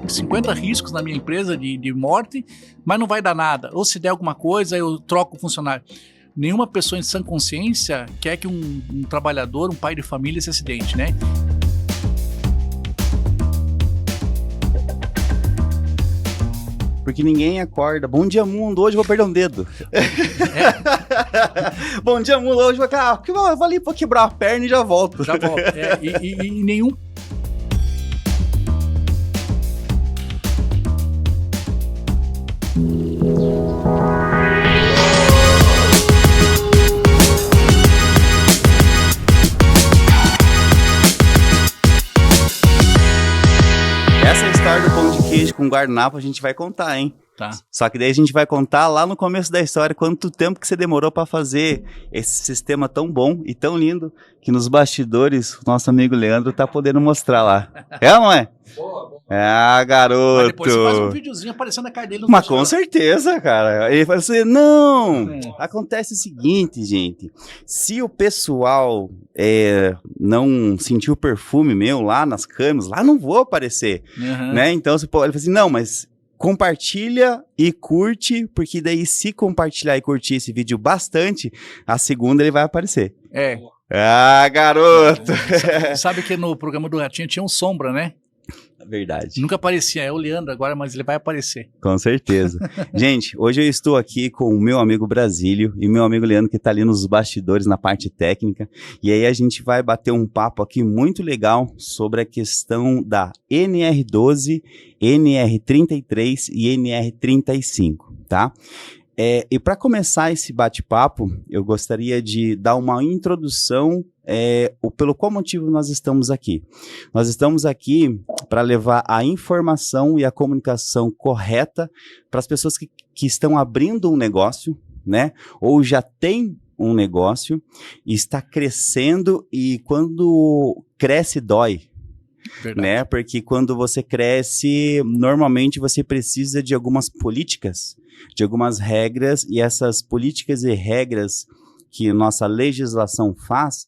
50 riscos na minha empresa de morte, mas não vai dar nada. Ou se der alguma coisa, eu troco o funcionário. Nenhuma pessoa em sã consciência quer que um trabalhador, um pai de família, se acidente, né? Porque ninguém acorda. Bom dia, mundo. Hoje eu vou perder um dedo. Bom dia, mundo. Hoje eu vou ali pra quebrar a perna e já volto. Já volto. E nenhum. Essa é a história do pão de queijo com guardanapo, a gente vai contar, hein? Tá. Só que daí a gente vai contar lá no começo da história quanto tempo que você demorou para fazer esse sistema tão bom e tão lindo que nos bastidores o nosso amigo Leandro tá podendo mostrar lá. É ou não é? Boa. Ah, garoto! Mas depois você faz um videozinho aparecendo a cara dele no Mas com certeza, cara. Ele fala assim, não, acontece o seguinte, gente, se o pessoal não sentiu o perfume meu lá nas câmeras, lá não vou aparecer, né? Então ele fala assim, não, mas compartilha e curte, porque daí se compartilhar e curtir esse vídeo bastante, a segunda ele vai aparecer. Ah, garoto! Sabe que no programa do Ratinho tinha um Sombra, né? Verdade. Nunca aparecia, é o Leandro agora, mas ele vai aparecer. Com certeza. Gente, hoje eu estou aqui com o meu amigo Brasílio e meu amigo Leandro, que está ali nos bastidores, na parte técnica. E aí a gente vai bater um papo aqui muito legal sobre a questão da NR12, NR33 e NR35, tá? E para começar esse bate-papo, eu gostaria de dar uma introdução pelo qual motivo nós estamos aqui. Nós estamos aqui para levar a informação e a comunicação correta para as pessoas que estão abrindo um negócio, né? Ou já tem um negócio e está crescendo, e quando cresce dói. Verdade. Né? Porque quando você cresce, normalmente você precisa de algumas políticas, de algumas regras, e essas políticas e regras que nossa legislação faz,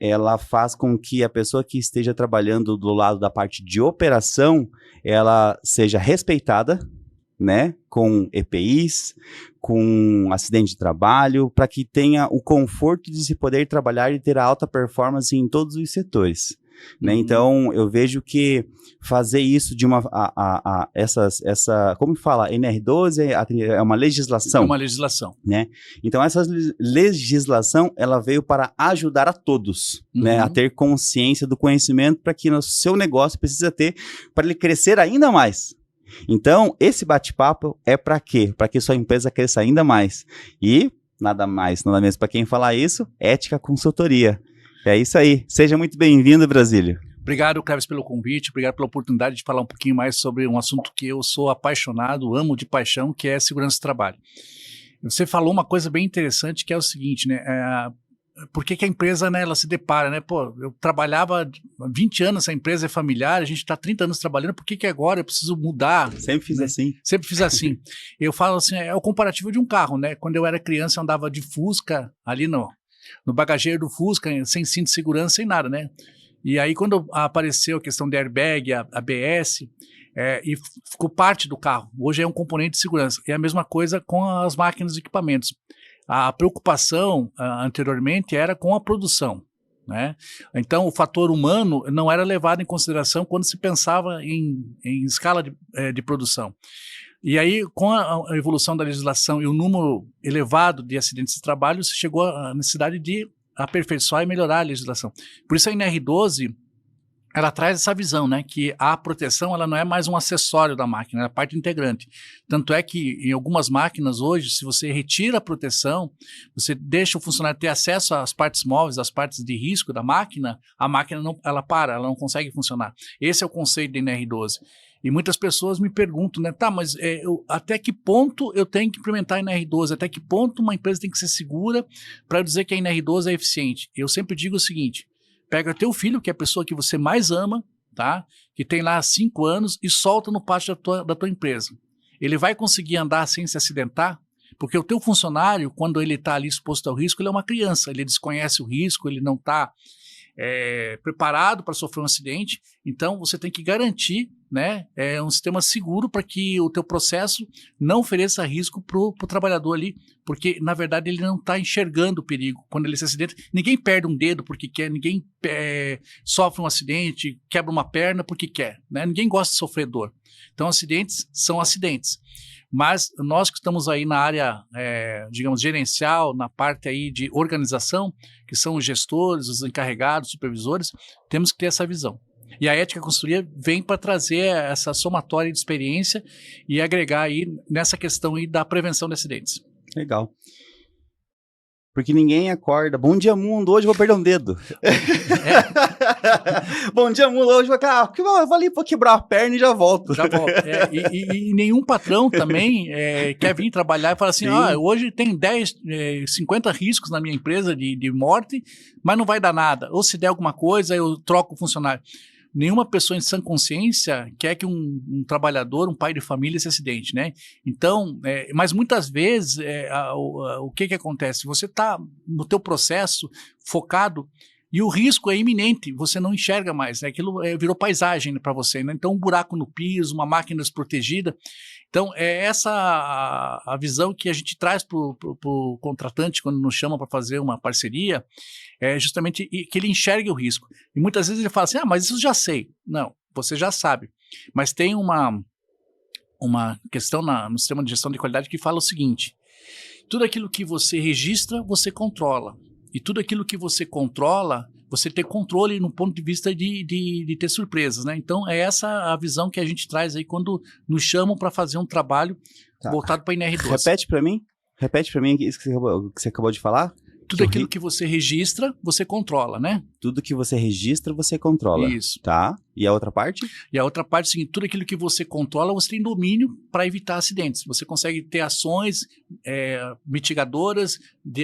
ela faz com que a pessoa que esteja trabalhando do lado da parte de operação, ela seja respeitada, né? Com EPIs, com acidente de trabalho, para que tenha o conforto de se poder trabalhar e ter a alta performance em todos os setores. Né? Então, eu vejo que fazer isso de como fala, NR12 é uma legislação. É uma legislação. Né? Então, essa legislação, ela veio para ajudar a todos, né? A ter consciência do conhecimento para que o seu negócio precisa ter, para ele crescer ainda mais. Então, esse bate-papo é para quê? Para que sua empresa cresça ainda mais. E, nada mais, nada menos para quem falar isso, Ética Consultoria. É isso aí. Seja muito bem-vindo, Brasílio. Obrigado, Cleves, pelo convite. Obrigado pela oportunidade de falar um pouquinho mais sobre um assunto que eu sou apaixonado, amo de paixão, que é segurança do trabalho. Você falou uma coisa bem interessante, que é o seguinte, né? Por que a empresa, né, ela se depara, né? Pô, eu trabalhava 20 anos, essa empresa é familiar, a gente está 30 anos trabalhando, por que agora eu preciso mudar? Sempre fiz assim. Sempre fiz assim. Eu falo assim, é o comparativo de um carro, né? Quando eu era criança, eu andava de Fusca, ali no bagageiro do Fusca, sem cinto de segurança, sem nada, né? E aí, quando apareceu a questão de airbag, ABS, e ficou parte do carro, hoje é um componente de segurança. E a mesma coisa com as máquinas e equipamentos. A preocupação, anteriormente, era com a produção, né? Então, o fator humano não era levado em consideração quando se pensava em escala de produção. E aí, com a evolução da legislação e o número elevado de acidentes de trabalho, se chegou à necessidade de aperfeiçoar e melhorar a legislação. Por isso a NR12, ela traz essa visão, né, que a proteção ela não é mais um acessório da máquina, ela é parte integrante. Tanto é que em algumas máquinas hoje, se você retira a proteção, você deixa o funcionário ter acesso às partes móveis, às partes de risco da máquina, a máquina ela não consegue funcionar. Esse é o conceito da NR12. E muitas pessoas me perguntam, né, tá, mas até que ponto eu tenho que implementar a NR12? Até que ponto uma empresa tem que ser segura para dizer que a NR12 é eficiente? Eu sempre digo o seguinte, pega teu filho, que é a pessoa que você mais ama, tá, que tem lá 5 anos, e solta no pátio da tua empresa. Ele vai conseguir andar sem se acidentar? Porque o teu funcionário, quando ele está ali exposto ao risco, ele é uma criança, ele desconhece o risco, ele não está preparado para sofrer um acidente, então você tem que garantir né? É um sistema seguro para que o teu processo não ofereça risco para o trabalhador ali, porque, na verdade, ele não está enxergando o perigo. Quando ele se acidenta, ninguém perde um dedo porque quer, ninguém sofre um acidente, quebra uma perna porque quer, né? Ninguém gosta de sofrer dor. Então, acidentes são acidentes. Mas nós que estamos aí na área, digamos, gerencial, na parte aí de organização, que são os gestores, os encarregados, os supervisores, temos que ter essa visão. E a ética consultoria vem para trazer essa somatória de experiência e agregar aí nessa questão aí da prevenção de acidentes. Legal. Porque ninguém acorda. Bom dia, mundo. Hoje eu vou perder um dedo. Bom dia, mundo. Hoje eu vou ali para quebrar a perna e já volto. Já volto. E nenhum patrão também quer vir trabalhar e falar assim, hoje tem 10, 50 riscos na minha empresa de morte, mas não vai dar nada. Ou se der alguma coisa, eu troco o funcionário. Nenhuma pessoa em sã consciência quer que um trabalhador, um pai de família se acidente, né? Então, mas muitas vezes, o que acontece? Você está no teu processo focado e o risco é iminente, você não enxerga mais, né? Aquilo virou paisagem para você, né? Então, um buraco no piso, uma máquina desprotegida. Então, é essa a visão que a gente traz para o contratante quando nos chama para fazer uma parceria, é justamente que ele enxergue o risco. E muitas vezes ele fala assim, mas isso eu já sei. Não, você já sabe. Mas tem uma questão no sistema de gestão de qualidade que fala o seguinte, tudo aquilo que você registra, você controla. E tudo aquilo que você controla, você tem controle no ponto de vista de ter surpresas, né? Então, é essa a visão que a gente traz aí quando nos chamam para fazer um trabalho voltado para a NR12. Repete para mim isso que você acabou de falar. Tudo aquilo que você registra, você controla, né? Tudo que você registra, você controla. Isso. Tá. E a outra parte? E a outra parte é o seguinte, tudo aquilo que você controla, você tem domínio para evitar acidentes. Você consegue ter ações mitigadoras,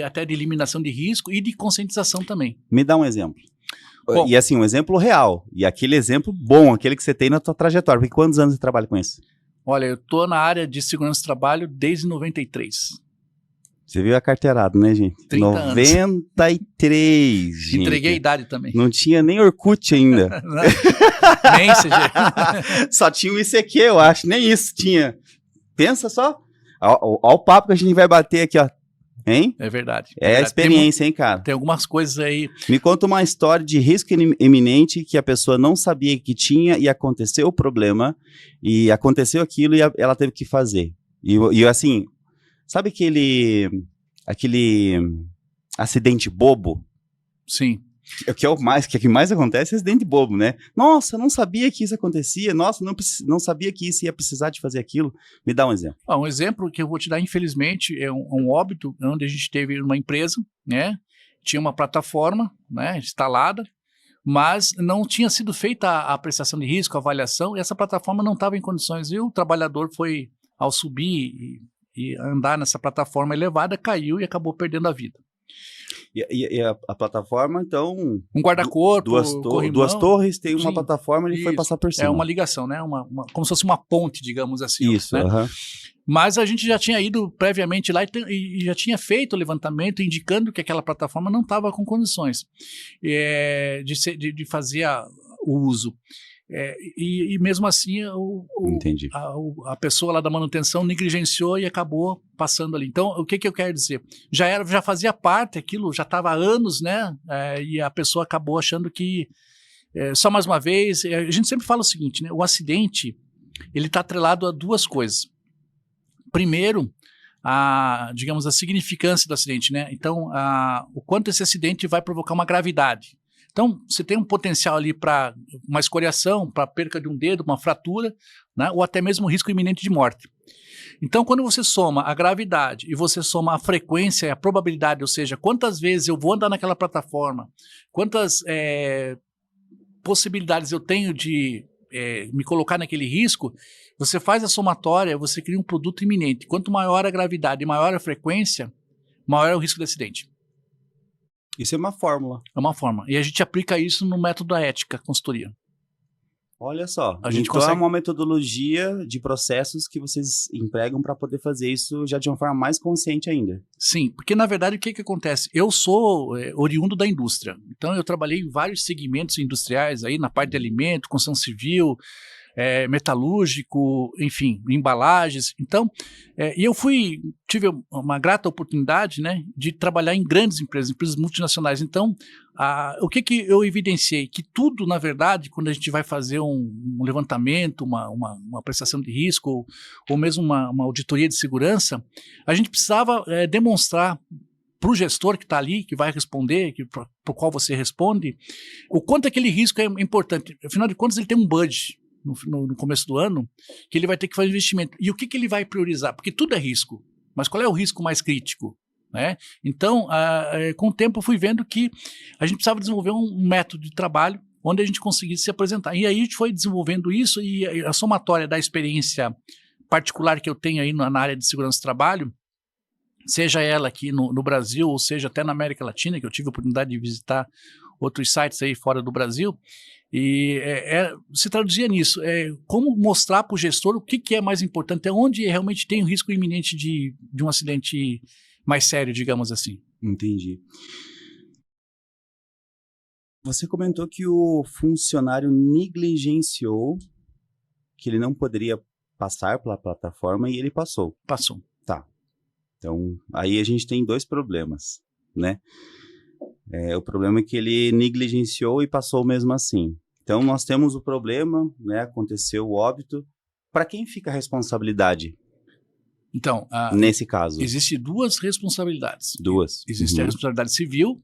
até de eliminação de risco e de conscientização também. Me dá um exemplo. Bom, e assim, um exemplo real. E aquele exemplo bom, aquele que você tem na tua trajetória. Porque quantos anos você trabalha com isso? Olha, eu estou na área de segurança do trabalho desde 93. Você viu a carteirada, né, gente? 30 93, anos. gente. Entreguei a idade também. Não tinha nem Orkut ainda. Nem CG. Só tinha o ICQ, eu acho. Nem isso tinha. Pensa só. Olha o papo que a gente vai bater aqui, ó. Hein? É verdade. É a experiência, hein, cara? Tem algumas coisas aí. Me conta uma história de risco iminente que a pessoa não sabia que tinha e aconteceu o problema, e aconteceu aquilo e ela teve que fazer. E assim... Sabe aquele acidente bobo? Sim. O que mais acontece é acidente bobo, né? Nossa, não sabia que isso acontecia. Nossa, não sabia que isso ia precisar de fazer aquilo. Me dá um exemplo. Um exemplo que eu vou te dar, infelizmente, é um óbito onde a gente teve uma empresa, né? Tinha uma plataforma, né, instalada, mas não tinha sido feita a apreciação de risco, a avaliação, e essa plataforma não estava em condições. E o trabalhador foi, ao subir e andar nessa plataforma elevada, caiu e acabou perdendo a vida. E a plataforma, então... Um guarda-corpo, duas torres, tem uma sim, plataforma e ele foi passar por cima. É uma ligação, né? Como se fosse uma ponte, digamos assim. Isso, né? Uhum. Mas a gente já tinha ido previamente lá e já tinha feito o levantamento indicando que aquela plataforma não estava com condições de fazer o uso. E mesmo assim a pessoa lá da manutenção negligenciou e acabou passando ali. Então, o que eu quero dizer? Já fazia parte, aquilo já estava há anos, né? E a pessoa acabou achando que, só mais uma vez, a gente sempre fala o seguinte, né? O acidente, ele está atrelado a duas coisas. Primeiro, digamos, a significância do acidente, né? Então, o quanto esse acidente vai provocar uma gravidade. Então, você tem um potencial ali para uma escoriação, para perca de um dedo, uma fratura, né, ou até mesmo risco iminente de morte. Então, quando você soma a gravidade e você soma a frequência e a probabilidade, ou seja, quantas vezes eu vou andar naquela plataforma, quantas possibilidades eu tenho de me colocar naquele risco, você faz a somatória, você cria um produto iminente. Quanto maior a gravidade e maior a frequência, maior é o risco de acidente. Isso é uma fórmula. É uma forma. E a gente aplica isso no método da ética, consultoria. Olha só. A gente então é uma metodologia de processos que vocês empregam para poder fazer isso já de uma forma mais consciente ainda. Sim, porque na verdade o que acontece? Eu sou oriundo da indústria. Então eu trabalhei em vários segmentos industriais aí, na parte de alimento, construção civil, metalúrgico, enfim, embalagens. Então, e eu tive uma grata oportunidade, né, de trabalhar em grandes empresas multinacionais. Então, o que eu evidenciei? Que tudo, na verdade, quando a gente vai fazer um levantamento, uma prestação de risco, ou mesmo uma auditoria de segurança, a gente precisava demonstrar para o gestor que está ali, que vai responder, para o qual você responde, o quanto aquele risco é importante. Afinal de contas, ele tem um budget no começo do ano, que ele vai ter que fazer investimento. E o que ele vai priorizar? Porque tudo é risco, mas qual é o risco mais crítico? Né? Então, com o tempo, eu fui vendo que a gente precisava desenvolver um método de trabalho onde a gente conseguisse se apresentar. E aí a gente foi desenvolvendo isso, e a somatória da experiência particular que eu tenho aí na área de segurança do trabalho, seja ela aqui no Brasil, ou seja até na América Latina, que eu tive a oportunidade de visitar outros sites aí fora do Brasil, e se traduzia nisso, como mostrar para o gestor o que é mais importante, onde realmente tem um risco iminente de um acidente mais sério, digamos assim. Entendi. Você comentou que o funcionário negligenciou, que ele não poderia passar pela plataforma, e ele passou. Passou. Tá. Então, aí a gente tem dois problemas, né? O problema é que ele negligenciou e passou mesmo assim. Então, nós temos o problema, né? Aconteceu o óbito. Para quem fica a responsabilidade? Então, nesse caso. Existem duas responsabilidades. Duas. Existe a responsabilidade civil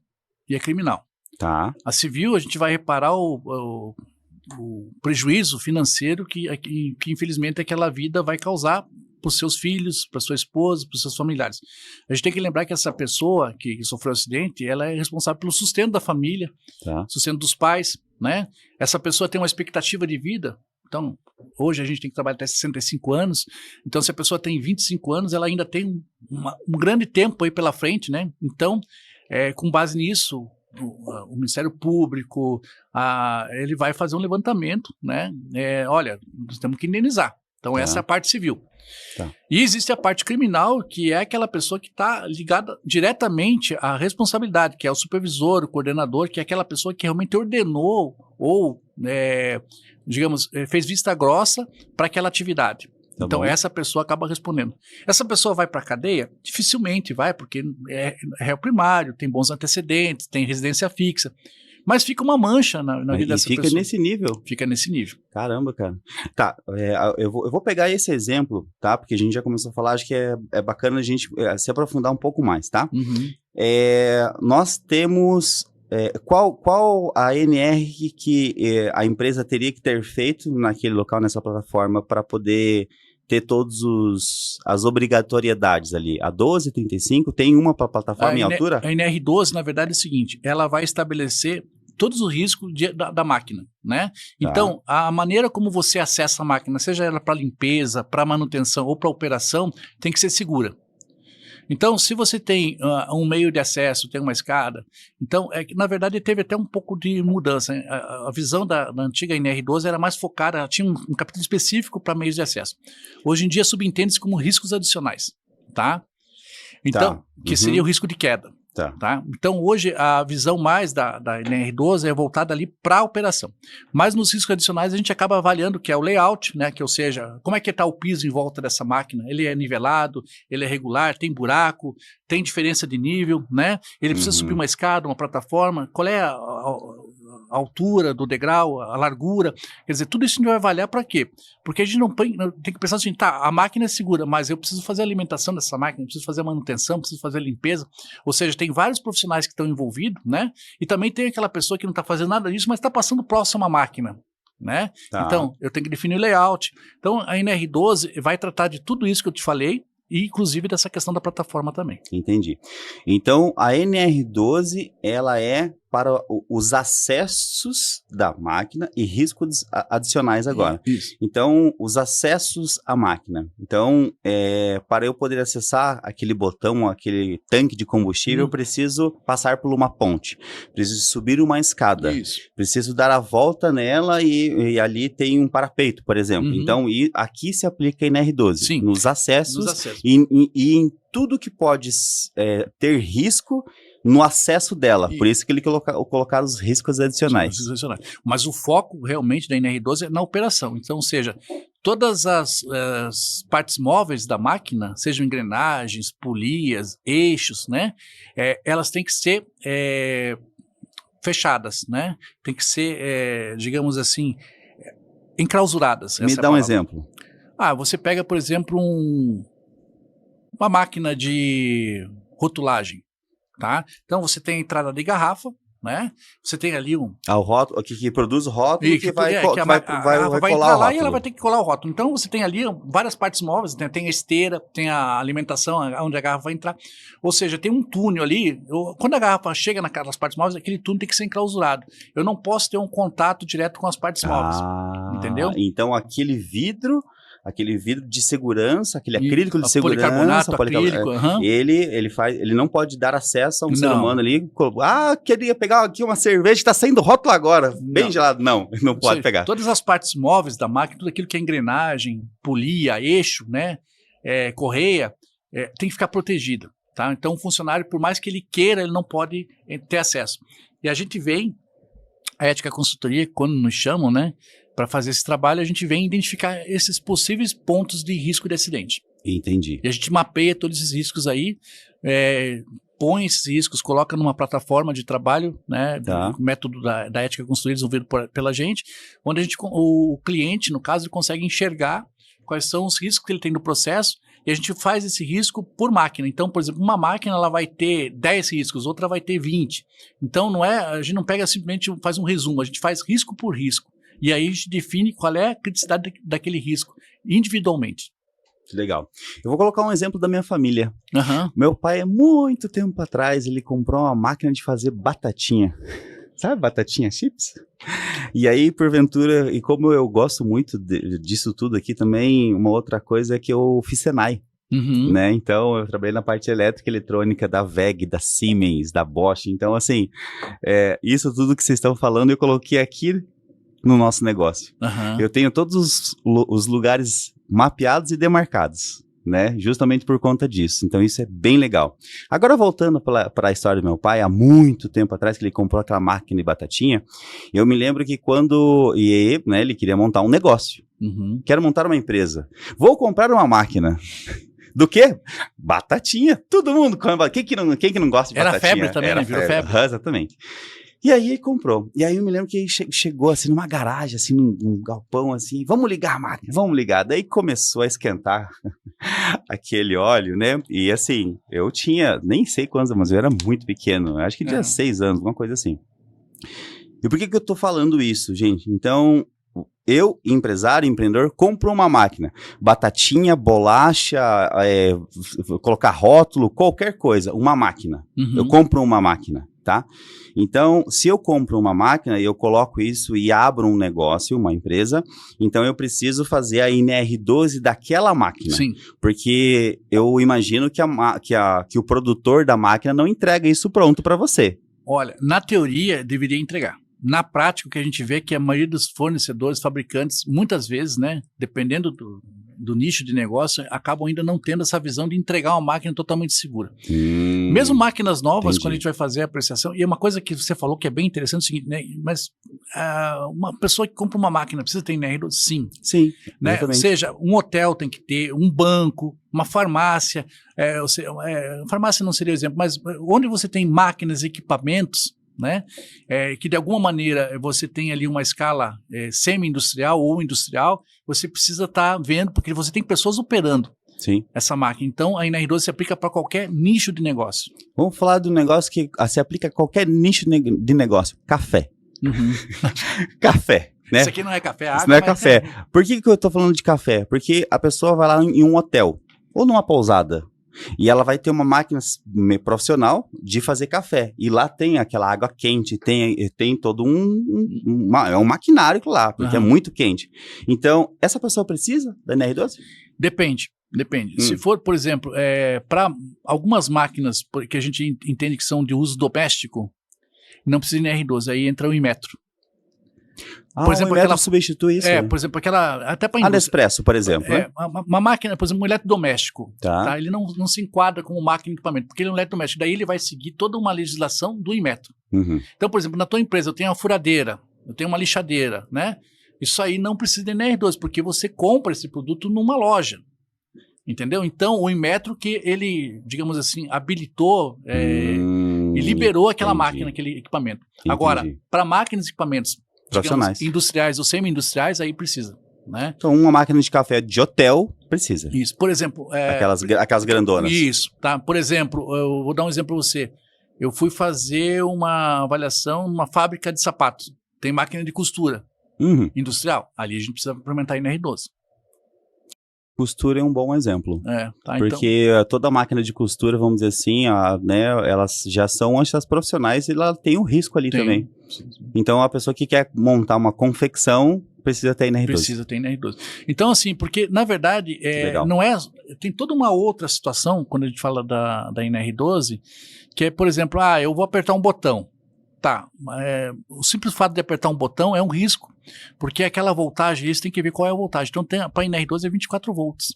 e a criminal. Tá. A civil, a gente vai reparar o prejuízo financeiro que infelizmente aquela vida vai causar para os seus filhos, para sua esposa, para os seus familiares. A gente tem que lembrar que essa pessoa que sofreu um acidente, ela é responsável pelo sustento da família, sustento dos pais, né? Essa pessoa tem uma expectativa de vida. Então, hoje a gente tem que trabalhar até 65 anos. Então, se a pessoa tem 25 anos, ela ainda tem um grande tempo aí pela frente, né? Então, com base nisso, o Ministério Público, ele vai fazer um levantamento, né? Olha, nós temos que indenizar. Então, essa é a parte civil. Tá. E existe a parte criminal, que é aquela pessoa que está ligada diretamente à responsabilidade, que é o supervisor, o coordenador, que é aquela pessoa que realmente ordenou ou, digamos, fez vista grossa para aquela atividade. Tá então, bom. essa pessoa acaba respondendo. Essa pessoa vai para a cadeia? Dificilmente vai, porque é réu primário, tem bons antecedentes, tem residência fixa. Mas fica uma mancha na vida dessa pessoa. E fica nesse nível. Fica nesse nível. Caramba, cara. Tá, eu vou pegar esse exemplo, tá? Porque a gente já começou a falar, acho que é bacana a gente se aprofundar um pouco mais, tá? Uhum. Nós temos... qual a NR que a empresa teria que ter feito naquele local, nessa plataforma, para poder ter todas as obrigatoriedades ali? A 1235 tem uma para a plataforma em altura? A NR12, na verdade, é o seguinte, ela vai estabelecer todos os riscos da máquina, né? Então, a maneira como você acessa a máquina, seja ela para limpeza, para manutenção ou para operação, tem que ser segura. Então, se você tem um meio de acesso, tem uma escada, então, na verdade, teve até um pouco de mudança. A visão da antiga NR12 era mais focada, tinha um capítulo específico para meios de acesso. Hoje em dia, subentende-se como riscos adicionais, tá? Então, que seria o risco de queda. Tá? Então, hoje, a visão mais da NR12 é voltada ali para a operação. Mas nos riscos adicionais, a gente acaba avaliando que é o layout, né? Que, ou seja, como é que está o piso em volta dessa máquina? Ele é nivelado, ele é regular, tem buraco, tem diferença de nível, né? Ele precisa subir uma escada, uma plataforma, qual é a altura do degrau, a largura, quer dizer, tudo isso a gente vai avaliar para quê? Porque a gente não tem que pensar assim, tá, a máquina é segura, mas eu preciso fazer a alimentação dessa máquina, eu preciso fazer a manutenção, preciso fazer a limpeza, ou seja, tem vários profissionais que estão envolvidos, né, e também tem aquela pessoa que não está fazendo nada disso, mas está passando próximo à máquina, né, então eu tenho que definir o layout. Então a NR12 vai tratar de tudo isso que eu te falei, e inclusive dessa questão da plataforma também. Entendi. Então a NR12, ela é para os acessos da máquina e riscos adicionais agora. Isso. Então, os acessos à máquina. Então, para eu poder acessar aquele botão, aquele tanque de combustível, eu preciso passar por uma ponte, preciso subir uma escada, preciso dar a volta nela e ali tem um parapeito, por exemplo. Então, aqui se aplica a NR12, nos acessos. E em tudo que pode ter risco no acesso dela. Por isso que ele colocaram os riscos adicionais. Mas o foco realmente da NR12 é na operação. Então, ou seja, todas as partes móveis da máquina, sejam engrenagens, polias, eixos, né, elas têm que ser fechadas, né? Tem que ser, digamos assim, enclausuradas. Me dá um exemplo. Você pega, por exemplo, uma máquina de rotulagem, tá? Então você tem a entrada de garrafa, né? Você tem ali o rótulo, que produz o rótulo e que vai colar entrar o lá rótulo. E ela vai ter que colar o rótulo. Então você tem ali várias partes móveis, né? Tem a esteira, tem a alimentação, onde a garrafa vai entrar. Ou seja, tem um túnel ali. Quando a garrafa chega naquelas partes móveis, aquele túnel tem que ser enclausurado. Eu não posso ter um contato direto com as partes móveis. Entendeu? Então aquele vidro de segurança, aquele acrílico de segurança, policarbonato, acrílico, ele não pode dar acesso a um ser humano ali. Queria pegar aqui uma cerveja, está saindo rótulo agora, bem gelado. Não pode pegar. Todas as partes móveis da máquina, tudo aquilo que é engrenagem, polia, eixo, né, correia, tem que ficar protegido, tá? Então o funcionário, por mais que ele queira, ele não pode ter acesso. E a gente vem, a Ética Consultoria, quando nos chamam, né, para fazer esse trabalho, a gente vem identificar esses possíveis pontos de risco de acidente. Entendi. E a gente mapeia todos esses riscos aí, põe esses riscos, coloca numa plataforma de trabalho, né, o método da Ética Consultoria desenvolvido pela gente, onde o cliente, no caso, ele consegue enxergar quais são os riscos que ele tem no processo, e a gente faz esse risco por máquina. Então, por exemplo, uma máquina ela vai ter 10 riscos, outra vai ter 20. Então, a gente não pega simplesmente, faz um resumo, a gente faz risco por risco. E aí a gente define qual é a criticidade daquele risco, individualmente. Legal. Eu vou colocar um exemplo da minha família. Meu pai, há muito tempo atrás, ele comprou uma máquina de fazer batatinha. Sabe batatinha chips? E aí, porventura, e como eu gosto muito disso tudo aqui também, uma outra coisa é que eu fiz Senai. Né? Então, eu trabalhei na parte elétrica e eletrônica da WEG, da Siemens, da Bosch. Então, assim, isso tudo que vocês estão falando, eu coloquei aqui no nosso negócio. Eu tenho todos os lugares mapeados e demarcados, né? Justamente por conta disso. Então isso é bem legal. Agora voltando para a história do meu pai, há muito tempo atrás que ele comprou aquela máquina de batatinha, eu me lembro que né, ele queria montar um negócio. Quero montar uma empresa. Vou comprar uma máquina. Do quê? Batatinha. Todo mundo come. Quem que não gosta de batatinha? Era febre também, né? Virou febre. Exatamente. E aí ele comprou. E aí eu me lembro que ele chegou assim numa garagem, assim, num galpão, assim, vamos ligar a máquina, vamos ligar. Daí começou a esquentar aquele óleo, né? E assim, eu tinha, nem sei quantos, mas eu era muito pequeno, acho que tinha 6 anos, alguma coisa assim. E por que eu tô falando isso, gente? Então, eu, empresário, empreendedor, compro uma máquina. Batatinha, bolacha, colocar rótulo, qualquer coisa, uma máquina. Eu compro uma máquina, tá? Então, se eu compro uma máquina, eu coloco isso e abro um negócio, uma empresa, então eu preciso fazer a NR12 daquela máquina. Sim. Porque eu imagino que o produtor da máquina não entrega isso pronto para você. Olha, na teoria, deveria entregar. Na prática, o que a gente vê é que a maioria dos fornecedores, fabricantes, muitas vezes, né, dependendo do nicho de negócio, acabam ainda não tendo essa visão de entregar uma máquina totalmente segura. Mesmo máquinas novas, entendi. Quando a gente vai fazer a apreciação, e é uma coisa que você falou que é bem interessante, é o seguinte, né, mas uma pessoa que compra uma máquina precisa ter NR12? Sim. Sim, né? Ou seja, um hotel tem que ter, um banco, uma farmácia, farmácia não seria o exemplo, mas onde você tem máquinas e equipamentos, né? Que de alguma maneira você tem ali uma escala semi-industrial ou industrial, você precisa estar vendo, porque você tem pessoas operando essa máquina. Então a NR12 se aplica para qualquer nicho de negócio. Vamos falar de um negócio que se aplica a qualquer nicho de negócio: café. Café. Né? Isso aqui não é café, água. Isso não é café. Por que eu tô falando de café? Porque a pessoa vai lá em um hotel ou numa pousada. E ela vai ter uma máquina profissional de fazer café. E lá tem aquela água quente, tem todo um maquinário lá, porque é muito quente. Então, essa pessoa precisa da NR12? Depende. Se for, por exemplo, para algumas máquinas que a gente entende que são de uso doméstico, não precisa de NR12, aí entra o Inmetro. Por exemplo, o Inmetro substitui isso? Por exemplo, até para a Nespresso, por exemplo. Uma máquina, por exemplo, um eletrodoméstico, tá? Ele não se enquadra como máquina de equipamento, porque ele é um eletrodoméstico. Daí ele vai seguir toda uma legislação do Inmetro. Então, por exemplo, na tua empresa eu tenho uma furadeira, eu tenho uma lixadeira, né? Isso aí não precisa de NR12, porque você compra esse produto numa loja. Entendeu? Então, o Inmetro que ele, digamos assim, habilitou e liberou aquela máquina, aquele equipamento. Agora, para máquinas e equipamentos profissionais, digamos, industriais ou semi-industriais, aí precisa, né? Então, uma máquina de café de hotel precisa. Isso, por exemplo... aquelas grandonas. Isso, tá? Por exemplo, eu vou dar um exemplo para você. Eu fui fazer uma avaliação numa fábrica de sapatos. Tem máquina de costura industrial. Ali a gente precisa implementar NR12. Costura é um bom exemplo. Porque então... toda máquina de costura, vamos dizer assim, né, elas já são as profissionais e ela tem um risco ali também. Sim. Então, a pessoa que quer montar uma confecção precisa ter NR12. Precisa ter NR12. Então, assim, porque, na verdade, não é... Tem toda uma outra situação, quando a gente fala da NR12, que é, por exemplo, eu vou apertar um botão. Tá, o simples fato de apertar um botão é um risco, porque aquela voltagem, eles têm que ver qual é a voltagem. Então, para NR12 é 24 volts,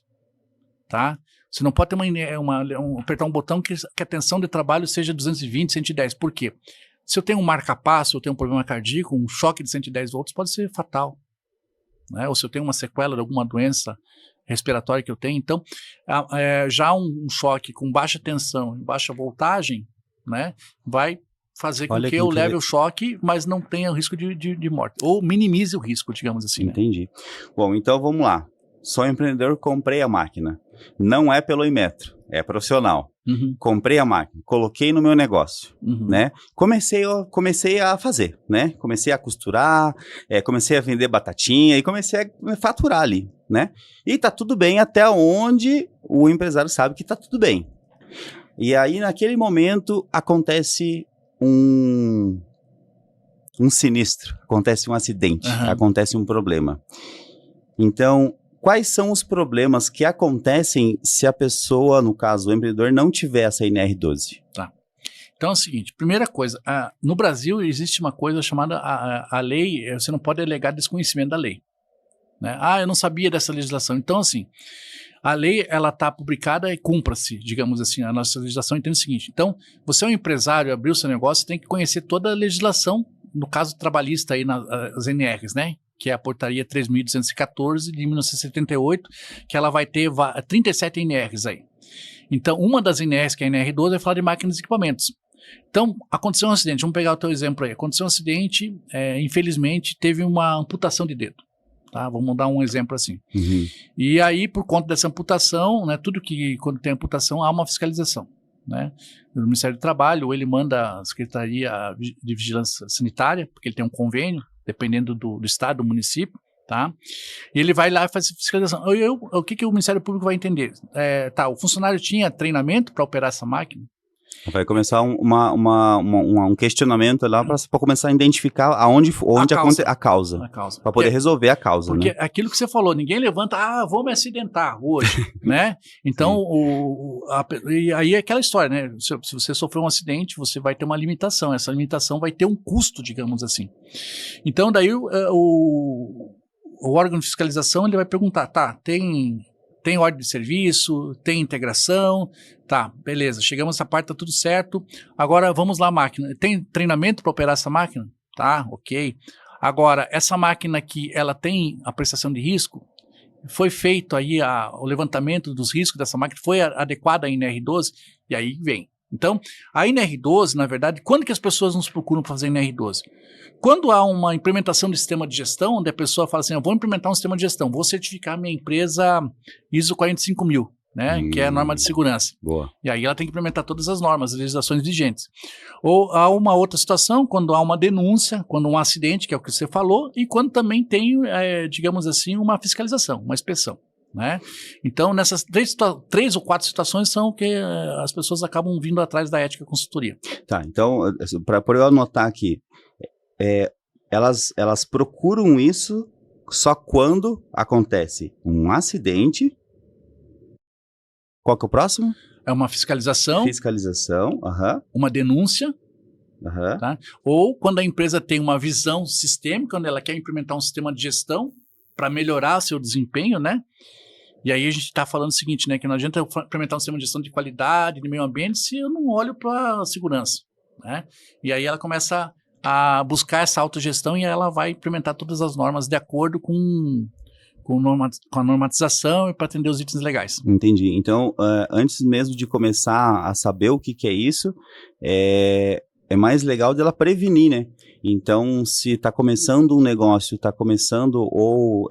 tá? Você não pode ter apertar um botão que a tensão de trabalho seja 220, 110. Por quê? Se eu tenho um marca-passo, eu tenho um problema cardíaco, um choque de 110 volts pode ser fatal, né? Ou se eu tenho uma sequela de alguma doença respiratória que eu tenho. Então, já um choque com baixa tensão e baixa voltagem, né, vai fazer com que eu leve o choque, mas não tenha o risco de morte. Ou minimize o risco, digamos assim. Entendi. Né? Bom, então vamos lá. Sou empreendedor, comprei a máquina. Não é pelo Inmetro, é profissional. Comprei a máquina, coloquei no meu negócio, né? Comecei a fazer, né? Comecei a costurar, comecei a vender batatinha e comecei a faturar ali, né? E tá tudo bem até onde o empresário sabe que tá tudo bem. E aí, naquele momento, acontece um sinistro, acontece um acidente, acontece um problema. Então, quais são os problemas que acontecem se a pessoa, no caso o empreendedor, não tiver essa NR12? Tá. Então é o seguinte, primeira coisa, no Brasil existe uma coisa chamada a lei, você não pode alegar desconhecimento da lei. Né? Eu não sabia dessa legislação. Então, assim, a lei, ela está publicada e cumpra-se, digamos assim. A nossa legislação entende o seguinte. Então, você é um empresário, abriu seu negócio, tem que conhecer toda a legislação, no caso trabalhista aí, nas NRs, né? Que é a portaria 3.214 de 1978, que ela vai ter 37 NRs aí. Então, uma das NRs, que é a NR12, vai falar de máquinas e equipamentos. Então, aconteceu um acidente, vamos pegar o teu exemplo aí. Aconteceu um acidente, infelizmente, teve uma amputação de dedo. Tá? Vamos dar um exemplo assim. E aí, por conta dessa amputação, né, tudo que quando tem amputação, há uma fiscalização. Né? O Ministério do Trabalho, ele manda a Secretaria de Vigilância Sanitária, porque ele tem um convênio, dependendo do estado, do município, tá? E ele vai lá e faz fiscalização. O que o Ministério Público vai entender? O funcionário tinha treinamento para operar essa máquina? Vai começar um questionamento lá para começar a identificar aonde a causa. Para poder resolver a causa. Porque né? Aquilo que você falou, ninguém levanta, vou me acidentar hoje, né? Então, e aí é aquela história, né? Se você sofreu um acidente, você vai ter uma limitação. Essa limitação vai ter um custo, digamos assim. Então, daí o órgão de fiscalização, ele vai perguntar, tem ordem de serviço, tem integração, tá, beleza, chegamos nessa parte, tá tudo certo, agora vamos lá, máquina, tem treinamento para operar essa máquina? Tá, ok. Agora, essa máquina aqui, ela tem apreciação de risco? Foi feito aí o levantamento dos riscos dessa máquina, foi adequada a NR12? E aí vem. Então, a NR12, na verdade, quando que as pessoas nos procuram para fazer NR12? Quando há uma implementação de sistema de gestão, onde a pessoa fala assim, eu vou implementar um sistema de gestão, vou certificar minha empresa ISO 45000, né, que é a norma de segurança. Boa. E aí ela tem que implementar todas as normas, as legislações vigentes. Ou há uma outra situação, quando há uma denúncia, quando um acidente, que é o que você falou, e quando também tem, digamos assim, uma fiscalização, uma inspeção. Né? Então, nessas 3 ou 4 situações são que as pessoas acabam vindo atrás da ética consultoria. Tá, então, para eu anotar aqui, elas procuram isso só quando acontece um acidente. Qual que é o próximo? É uma fiscalização. Fiscalização, uma denúncia. Aham. Tá? Ou quando a empresa tem uma visão sistêmica, quando ela quer implementar um sistema de gestão para melhorar seu desempenho, né? E aí a gente está falando o seguinte, né? Que não adianta eu implementar um sistema de gestão de qualidade, de meio ambiente, se eu não olho para a segurança, né? E aí ela começa a buscar essa autogestão e ela vai implementar todas as normas de acordo com a normatização e para atender os itens legais. Entendi. Então, antes mesmo de começar a saber o que é isso, é mais legal dela prevenir, né? Então, se está começando um negócio, está começando ou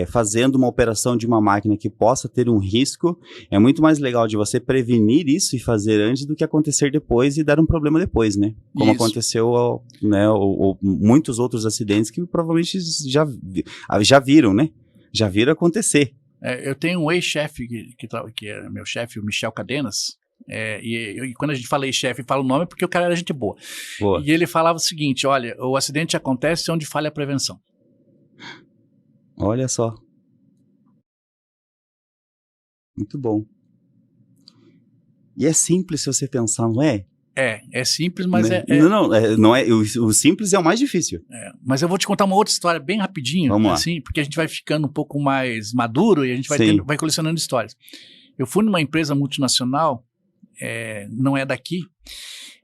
fazendo uma operação de uma máquina que possa ter um risco, é muito mais legal de você prevenir isso e fazer antes do que acontecer depois e dar um problema depois, né? Como Isso. aconteceu, né, ou muitos outros acidentes que provavelmente já viram, né? Já viram acontecer. Eu tenho um ex-chefe que é meu chefe, o Michel Cadenas, e quando a gente fala ex-chefe, fala o nome porque o cara era gente boa. Boa. E ele falava o seguinte, olha, o acidente acontece onde falha a prevenção. Olha só. Muito bom. E é simples se você pensar, não é? É simples, mas né? Não é. O simples é o mais difícil. Mas eu vou te contar uma outra história bem rapidinho, Vamos lá. assim, porque a gente vai ficando um pouco mais maduro e a gente vai colecionando histórias. Eu fui numa empresa multinacional, não é daqui,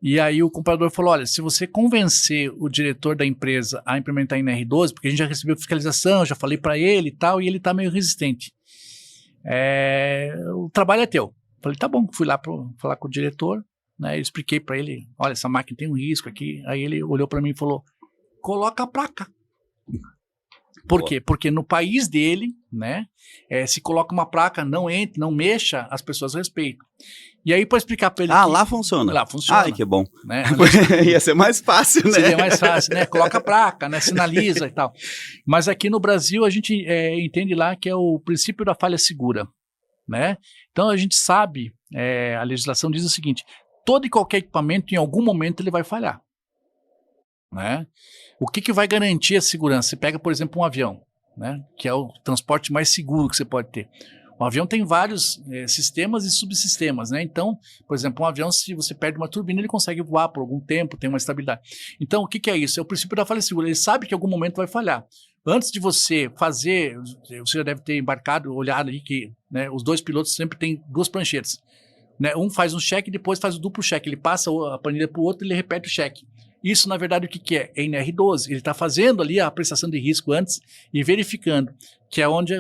e aí o comprador falou, olha, se você convencer o diretor da empresa a implementar NR12, porque a gente já recebeu fiscalização, já falei para ele e tal, e ele tá meio resistente. O trabalho é teu. Falei, tá bom, fui lá falar com o diretor, né, eu expliquei para ele, olha, essa máquina tem um risco aqui, aí ele olhou para mim e falou, coloca a placa. Por quê? Porque no país dele, né, se coloca uma placa, não entre, não mexa, as pessoas respeitam. E aí, para explicar para ele... lá funciona. Lá funciona. Ai, que bom. Né? Ia ser mais fácil, né? Seria mais fácil, né? Coloca a placa, né? Sinaliza e tal. Mas aqui no Brasil, a gente entende lá que é o princípio da falha segura, né? Então, a gente sabe, a legislação diz o seguinte, todo e qualquer equipamento, em algum momento, ele vai falhar. Né? O que vai garantir a segurança? Você pega, por exemplo, um avião, né? Que é o transporte mais seguro que você pode ter. O avião tem vários sistemas e subsistemas, né? Então, por exemplo, um avião, se você perde uma turbina, ele consegue voar por algum tempo, tem uma estabilidade. Então, o que é isso? É o princípio da falha segura. Ele sabe que em algum momento vai falhar. Antes de você fazer, você já deve ter embarcado, olhado ali que, né, os dois pilotos sempre têm duas pranchetas. Né? Um faz um cheque e depois faz o duplo cheque. Ele passa a planilha para o outro e ele repete o cheque. Isso, na verdade, o que é? É NR12. Ele está fazendo ali a apreciação de risco antes e verificando que é onde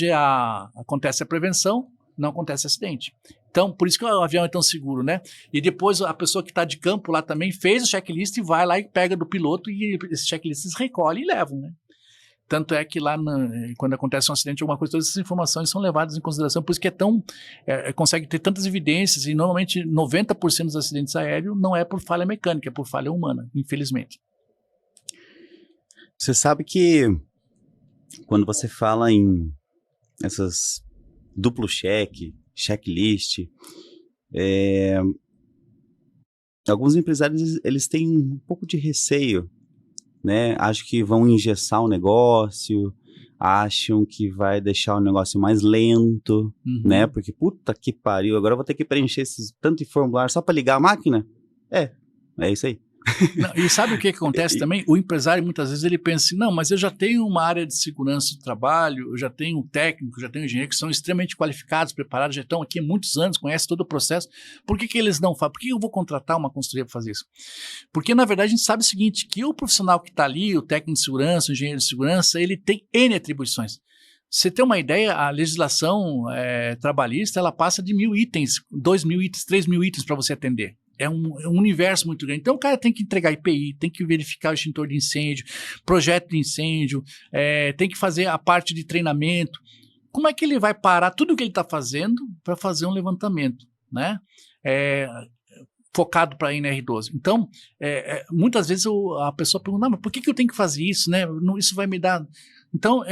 acontece a prevenção, não acontece acidente. Então, por isso que o avião é tão seguro, né? E depois a pessoa que está de campo lá também fez o checklist e vai lá e pega do piloto e esses checklists recolhem e levam, né? Tanto é que lá, quando acontece um acidente, alguma coisa, todas essas informações são levadas em consideração, por isso que consegue ter tantas evidências, e normalmente 90% dos acidentes aéreos não é por falha mecânica, é por falha humana, infelizmente. Você sabe que quando você fala em essas duplo cheque, checklist, alguns empresários eles têm um pouco de receio, né? Acho que vão engessar o negócio, acham que vai deixar o negócio mais lento, né? Porque, puta que pariu, agora eu vou ter que preencher esses tanto de formulário só para ligar a máquina? É isso aí. Não, e sabe o que acontece também? O empresário, muitas vezes, ele pensa assim, não, mas eu já tenho uma área de segurança do trabalho, eu já tenho um técnico, já tenho um engenheiro que são extremamente qualificados, preparados, já estão aqui há muitos anos, conhecem todo o processo. Por que eles não fazem? Por que eu vou contratar uma consultoria para fazer isso? Porque, na verdade, a gente sabe o seguinte, que o profissional que está ali, o técnico de segurança, o engenheiro de segurança, ele tem N atribuições. Você tem uma ideia, a legislação trabalhista, ela passa de 1.000 itens, 2.000 itens, 3.000 itens para você atender. É um universo muito grande. Então, o cara tem que entregar IPI, tem que verificar o extintor de incêndio, projeto de incêndio, tem que fazer a parte de treinamento. Como é que ele vai parar tudo o que ele está fazendo para fazer um levantamento, né? Focado para a NR12. Então, muitas vezes a pessoa pergunta, mas por que eu tenho que fazer isso, né? Isso vai me dar... Então,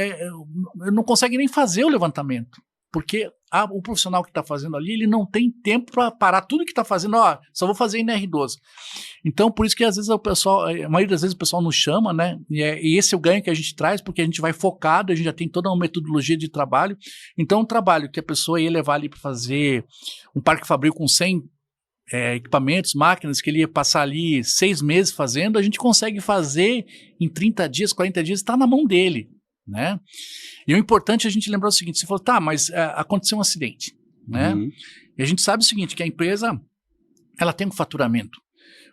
não consegue nem fazer o levantamento. Porque o profissional que está fazendo ali, ele não tem tempo para parar tudo que está fazendo, só vou fazer NR12. Então, por isso que às vezes a maioria das vezes o pessoal nos chama, né? E esse é o ganho que a gente traz, porque a gente vai focado, a gente já tem toda uma metodologia de trabalho. Então, um trabalho que a pessoa ia levar ali para fazer um parque fabril com 100 equipamentos, máquinas que ele ia passar ali 6 meses fazendo, a gente consegue fazer em 30 dias, 40 dias, está na mão dele, né? E o importante é a gente lembrar o seguinte, você falou, tá, mas aconteceu um acidente, né? E a gente sabe o seguinte, que a empresa, ela tem um faturamento,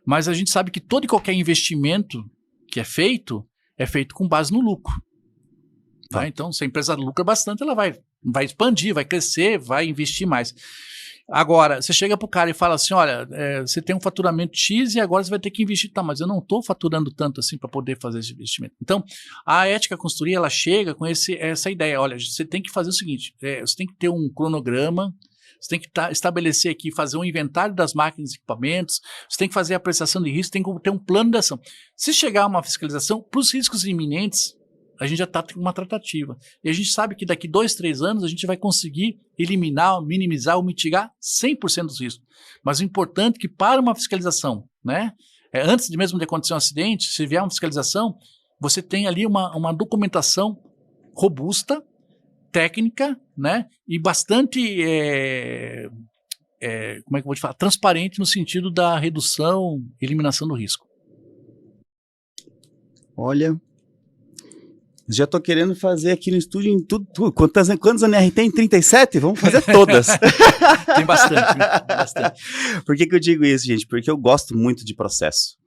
mas a gente sabe que todo e qualquer investimento que é feito com base no lucro. Tá? Então, se a empresa lucra bastante, ela vai expandir, vai crescer, vai investir mais. Agora, você chega para o cara e fala assim, olha, você tem um faturamento X e agora você vai ter que investir. Tá, mas eu não estou faturando tanto assim para poder fazer esse investimento. Então, a ética consultoria, ela chega com essa ideia. Olha, você tem que fazer o seguinte, você tem que ter um cronograma, você tem que estabelecer aqui, fazer um inventário das máquinas e equipamentos, você tem que fazer a apreciação de risco, tem que ter um plano de ação. Se chegar a uma fiscalização, para os riscos iminentes, a gente já está com uma tratativa. E a gente sabe que daqui 2, 3 anos a gente vai conseguir eliminar, minimizar ou mitigar 100% dos riscos. Mas o importante é que para uma fiscalização, né, antes de mesmo de acontecer um acidente, se vier uma fiscalização, você tem ali uma documentação robusta, técnica, né, e bastante, como é que eu vou te falar, transparente no sentido da redução, eliminação do risco. Olha, já tô querendo fazer aqui no estúdio em tudo. Quantos ANR tem? 37? Vamos fazer todas. Tem bastante. Por que eu digo isso, gente? Porque eu gosto muito de processo.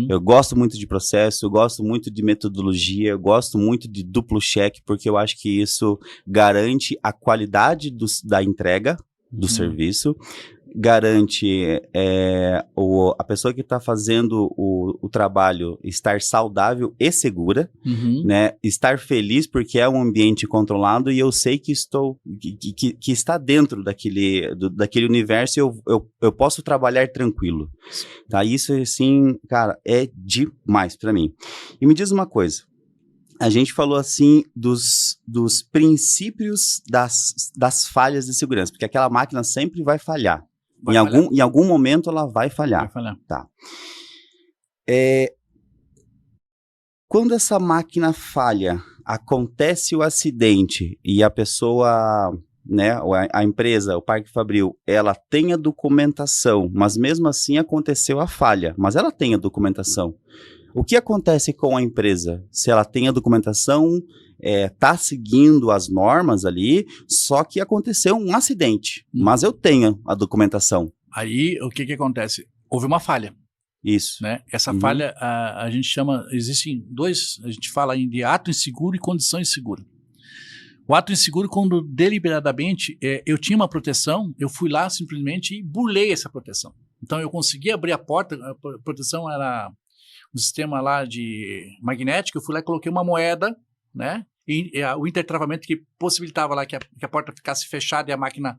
Eu gosto muito de processo, eu gosto muito de metodologia, eu gosto muito de duplo cheque, porque eu acho que isso garante a qualidade da entrega do serviço, garante a pessoa que está fazendo o trabalho estar saudável e segura, né? Estar feliz porque é um ambiente controlado e eu sei que que está dentro daquele universo e eu posso trabalhar tranquilo. Tá? Isso, assim, cara, é demais para mim. E me diz uma coisa. A gente falou, assim, dos princípios das falhas de segurança, porque aquela máquina sempre vai falhar. Em algum momento ela vai falhar. Tá. Quando essa máquina falha, acontece o acidente e a pessoa, né, a empresa, o Parque Fabril, ela tem a documentação, mas mesmo assim aconteceu a falha, mas ela tem a documentação. O que acontece com a empresa? Se ela tem a documentação, tá seguindo as normas ali, só que aconteceu um acidente, mas eu tenho a documentação. Aí, o que acontece? Houve uma falha. Isso. Né? Essa falha, a gente chama, existem dois, a gente fala de ato inseguro e condição insegura. O ato inseguro, quando deliberadamente eu tinha uma proteção, eu fui lá simplesmente e burlei essa proteção. Então, eu consegui abrir a porta, a proteção era um sistema lá de magnético, eu fui lá e coloquei uma moeda, né? E o intertravamento que possibilitava lá que a porta ficasse fechada e a máquina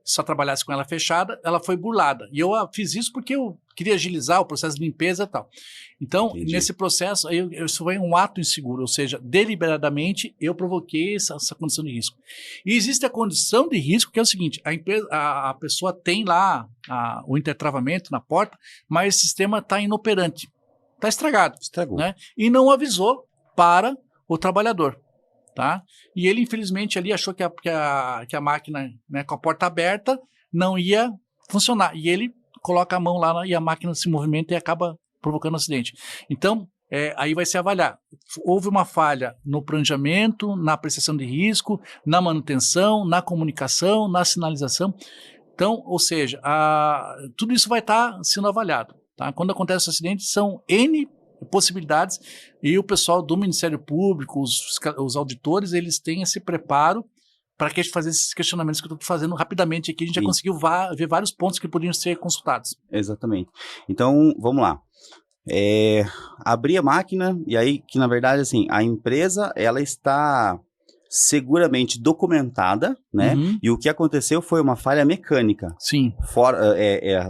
só trabalhasse com ela fechada, ela foi burlada. E eu fiz isso porque eu queria agilizar o processo de limpeza e tal. Então, nesse processo, isso foi um ato inseguro, ou seja, deliberadamente eu provoquei essa condição de risco. E existe a condição de risco, que é o seguinte, a pessoa tem lá o intertravamento na porta, mas o sistema está inoperante, está estragado. Estragou. Né? E não avisou para o trabalhador. Tá? E ele, infelizmente, ali achou que a máquina, né, com a porta aberta, não ia funcionar. E ele coloca a mão lá e a máquina se movimenta e acaba provocando um acidente. Então, aí vai se avaliar. Houve uma falha no planejamento, na apreciação de risco, na manutenção, na comunicação, na sinalização. Então, ou seja, tudo isso vai estar sendo avaliado. Tá? Quando acontece o acidente, são N possibilidades, e o pessoal do Ministério Público, os auditores, eles têm esse preparo para que a gente fazer esses questionamentos que eu estou fazendo rapidamente aqui. A gente já conseguiu ver vários pontos que poderiam ser consultados. Exatamente. Então, vamos lá. Abrir a máquina, e aí, que na verdade, assim, a empresa, ela está seguramente documentada, né? E o que aconteceu foi uma falha mecânica. Sim.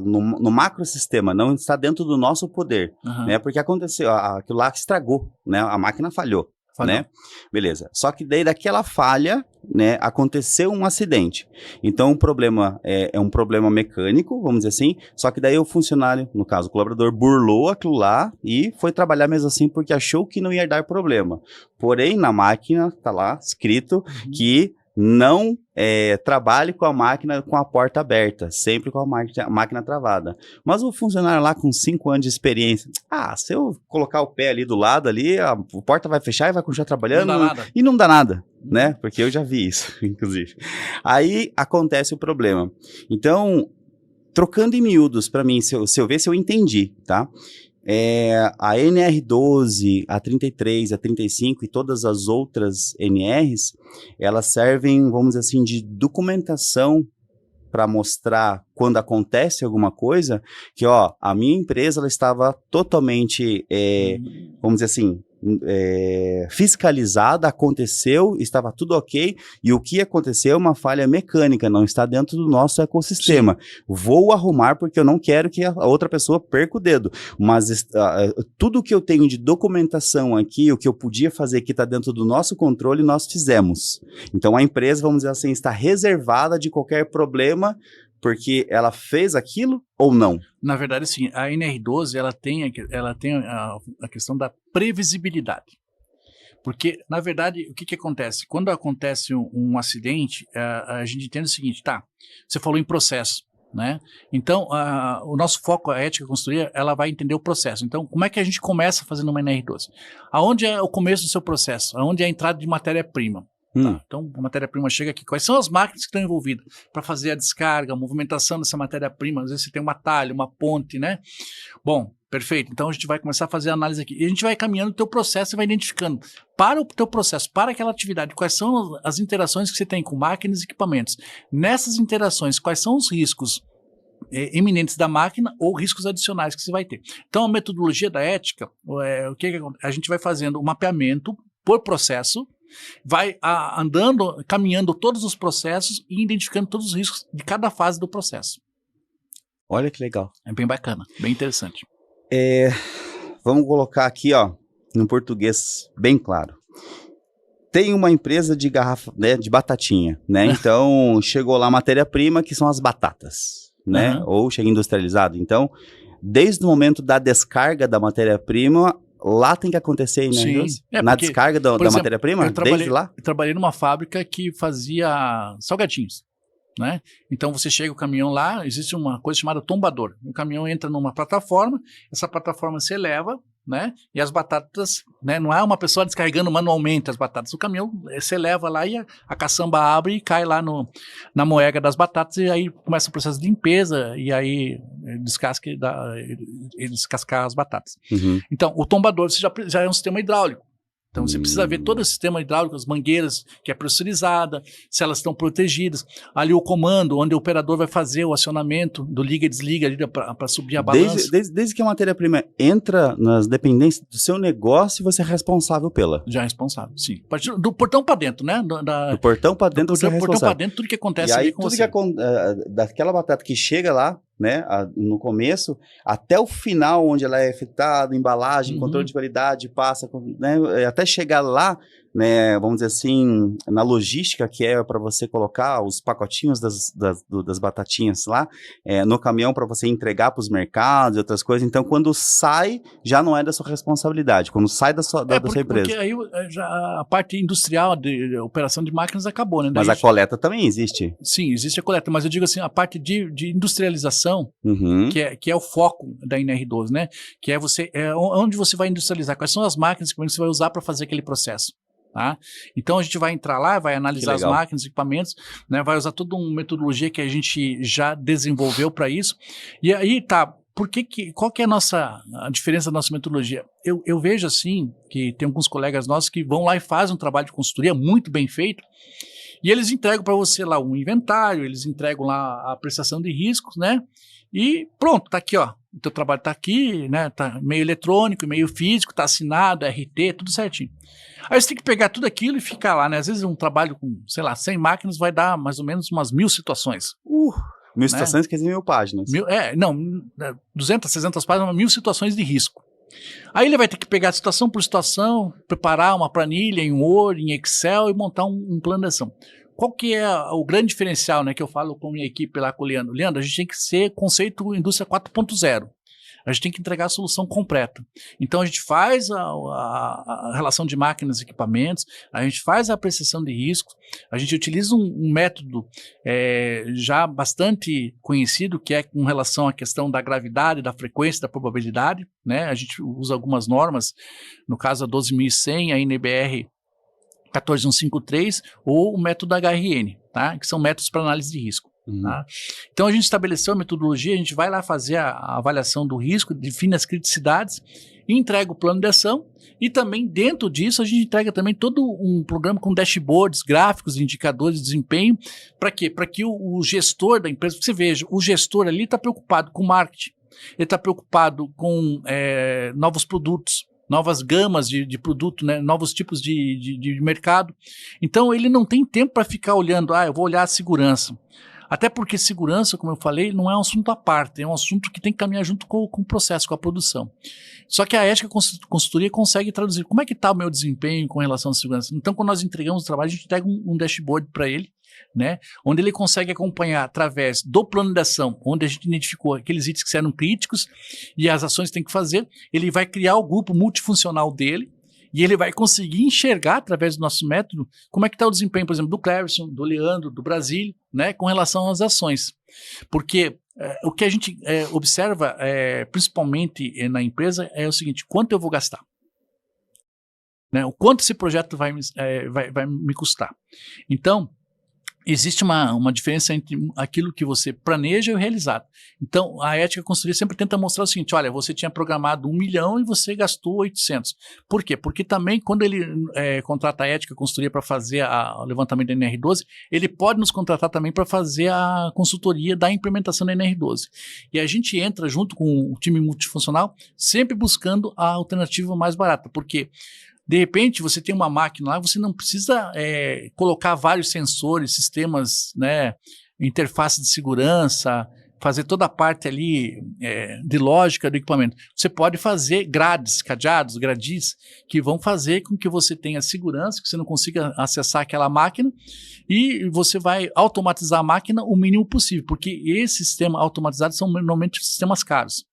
No macrosistema, não está dentro do nosso poder, né? Porque aconteceu, aquilo lá estragou, né? A máquina falhou. Né? Beleza. Só que daí daquela falha, né, aconteceu um acidente. Então o problema é um problema mecânico, vamos dizer assim, só que daí o funcionário, no caso o colaborador, burlou aquilo lá e foi trabalhar mesmo assim porque achou que não ia dar problema. Porém, na máquina tá lá escrito que não trabalhe com a máquina com a porta aberta, sempre com a máquina travada. Mas o funcionário lá com 5 anos de experiência, se eu colocar o pé ali do lado, ali, a porta vai fechar e vai continuar trabalhando. Não dá nada. E não dá nada, né? Porque eu já vi isso, inclusive. Aí acontece o problema. Então, trocando em miúdos para mim, se eu ver se eu entendi, tá? A NR12, a 33, a 35 e todas as outras NRs, elas servem, vamos dizer assim, de documentação para mostrar quando acontece alguma coisa, que a minha empresa ela estava totalmente, vamos dizer assim, fiscalizada, aconteceu, estava tudo ok, e o que aconteceu é uma falha mecânica, não está dentro do nosso ecossistema. Sim. Vou arrumar porque eu não quero que a outra pessoa perca o dedo, mas tudo que eu tenho de documentação aqui, o que eu podia fazer que está dentro do nosso controle, nós fizemos. Então a empresa, vamos dizer assim, está reservada de qualquer problema, porque ela fez aquilo ou não? Na verdade, sim. A NR12 ela tem a questão da previsibilidade. Porque, na verdade, o que acontece? Quando acontece um acidente, a gente entende o seguinte, você falou em processo, né? Então, o nosso foco, a ética consultoria, ela vai entender o processo. Então, como é que a gente começa fazendo uma NR12? Aonde é o começo do seu processo? Aonde é a entrada de matéria-prima? Então, a matéria-prima chega aqui. Quais são as máquinas que estão envolvidas para fazer a descarga, a movimentação dessa matéria-prima? Às vezes você tem uma talha, uma ponte, né? Bom, perfeito. Então, a gente vai começar a fazer a análise aqui. E a gente vai caminhando o teu processo e vai identificando para o teu processo, para aquela atividade, quais são as interações que você tem com máquinas e equipamentos. Nessas interações, quais são os riscos eminentes da máquina ou riscos adicionais que você vai ter. Então, a metodologia da ética, o que a gente vai fazendo um mapeamento por processo, vai caminhando todos os processos e identificando todos os riscos de cada fase do processo. Olha que legal. É bem bacana, bem interessante. Vamos colocar aqui, no português bem claro. Tem uma empresa de garrafa, né, de batatinha, né? Então, chegou lá a matéria-prima, que são as batatas, né? Ou chega industrializado. Então, desde o momento da descarga da matéria-prima, lá tem que acontecer, né? Sim. Na descarga da matéria-prima, desde lá? Eu trabalhei numa fábrica que fazia salgadinhos, né? Então você chega o caminhão lá, existe uma coisa chamada tombador. O caminhão entra numa plataforma, essa plataforma se eleva, né? E as batatas, né? Não é uma pessoa descarregando manualmente as batatas. O caminhão se eleva lá e a caçamba abre e cai lá na moega das batatas e aí começa o processo de limpeza e aí descascar as batatas. Então, o tombador já é um sistema hidráulico. Então, você precisa ver todo o sistema hidráulico, as mangueiras, que é pressurizada, se elas estão protegidas. Ali o comando, onde o operador vai fazer o acionamento do liga e desliga ali para subir a balança. Desde que a matéria-prima entra nas dependências do seu negócio, você é responsável pela. Já é responsável, sim. Do portão para dentro, né? Do portão para dentro você é responsável. Do portão para dentro, tudo que acontece e aí, ali com você. Daquela batata que chega lá, né, no começo, até o final, onde ela é fritada, embalagem, controle de qualidade, passa, né, até chegar lá, né, vamos dizer assim, na logística que é para você colocar os pacotinhos das batatinhas lá, no caminhão para você entregar para os mercados e outras coisas. Então, quando sai, já não é da sua responsabilidade, quando sai da sua empresa. Porque aí já a parte industrial de operação de máquinas acabou, né? Mas a coleta também existe? Sim, existe a coleta, mas eu digo assim, a parte de industrialização, que é o foco da NR12, né? Que é onde você vai industrializar, quais são as máquinas que você vai usar para fazer aquele processo. Tá? Então a gente vai entrar lá, vai analisar as máquinas, equipamentos, né? Vai usar toda uma metodologia que a gente já desenvolveu para isso. E aí qual que é a diferença da nossa metodologia? Eu vejo assim, que tem alguns colegas nossos que vão lá e fazem um trabalho de consultoria muito bem feito, e eles entregam para você lá um inventário, eles entregam lá a prestação de riscos, né? E pronto, tá aqui, ó. O teu trabalho tá aqui, né? Tá meio eletrônico, meio físico, tá assinado, RT, tudo certinho. Aí você tem que pegar tudo aquilo e ficar lá, né? Às vezes um trabalho com, 100 máquinas vai dar mais ou menos umas 1000 situações. 1000 situações, quer dizer 1000 páginas. 200, 300 páginas, 1000 situações de risco. Aí ele vai ter que pegar situação por situação, preparar uma planilha em Word, em Excel e montar um plano de ação. Qual que é o grande diferencial, né, que eu falo com a minha equipe lá com o Leandro? Leandro, a gente tem que ser conceito indústria 4.0. A gente tem que entregar a solução completa. Então, a gente faz a relação de máquinas e equipamentos, a gente faz a apreciação de risco, a gente utiliza um método já bastante conhecido, que é com relação à questão da gravidade, da frequência, da probabilidade, né? A gente usa algumas normas, no caso a 12.100, a NBR 14153 ou o método HRN, tá? Que são métodos para análise de risco. Tá? Então a gente estabeleceu a metodologia, a gente vai lá fazer a avaliação do risco, define as criticidades, entrega o plano de ação e também dentro disso a gente entrega também todo um programa com dashboards, gráficos, indicadores de desempenho. Para quê? Para que o gestor da empresa, você veja, o gestor ali está preocupado com marketing, ele está preocupado com novos produtos, novas gamas de produto, né? Novos tipos de mercado. Então ele não tem tempo para ficar olhando, eu vou olhar a segurança. Até porque segurança, como eu falei, não é um assunto à parte, é um assunto que tem que caminhar junto com o processo, com a produção. Só que a ética consultoria consegue traduzir como é que está o meu desempenho com relação à segurança. Então, quando nós entregamos o trabalho, a gente entrega um dashboard para ele, né, onde ele consegue acompanhar através do plano de ação, onde a gente identificou aqueles itens que eram críticos e as ações que tem que fazer. Ele vai criar o grupo multifuncional dele e ele vai conseguir enxergar através do nosso método como é que está o desempenho, por exemplo, do Cleverson, do Leandro, do Brasil, né, com relação às ações. Porque o que a gente observa, principalmente na empresa, é o seguinte: quanto eu vou gastar? Né, o quanto esse projeto vai me custar? Então, existe uma diferença entre aquilo que você planeja e o realizado. Então, a ética consultoria sempre tenta mostrar o seguinte: olha, você tinha programado 1 milhão e você gastou 800. Por quê? Porque também, quando ele contrata a ética consultoria para fazer o levantamento da NR12, ele pode nos contratar também para fazer a consultoria da implementação da NR12. E a gente entra junto com o time multifuncional, sempre buscando a alternativa mais barata, porque de repente, você tem uma máquina lá, você não precisa colocar vários sensores, sistemas, né, interface de segurança, fazer toda a parte ali de lógica do equipamento. Você pode fazer grades, cadeados, gradis, que vão fazer com que você tenha segurança, que você não consiga acessar aquela máquina, e você vai automatizar a máquina o mínimo possível, porque esses sistemas automatizados são normalmente sistemas caros.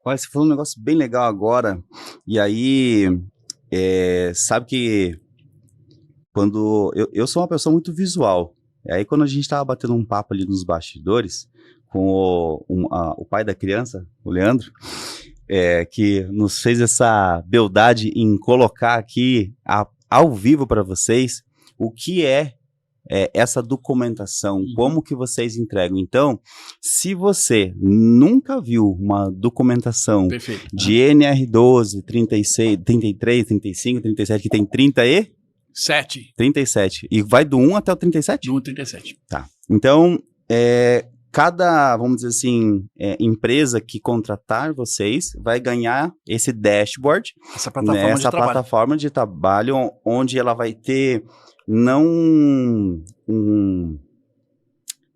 Olha, você falou um negócio bem legal agora, e aí... sabe que quando eu sou uma pessoa muito visual, e aí quando a gente estava batendo um papo ali nos bastidores com o pai da criança, o Leandro, que nos fez essa beldade em colocar aqui ao vivo para vocês o que é essa documentação, como que vocês entregam. Então, se você nunca viu uma documentação Perfeito, de NR12, 36, 33, 35, 37, que tem 37, e vai do 1 até o 37? Do 1 ao 37. Tá. Então, cada, vamos dizer assim, empresa que contratar vocês vai ganhar esse dashboard, essa plataforma de trabalho, onde ela vai ter não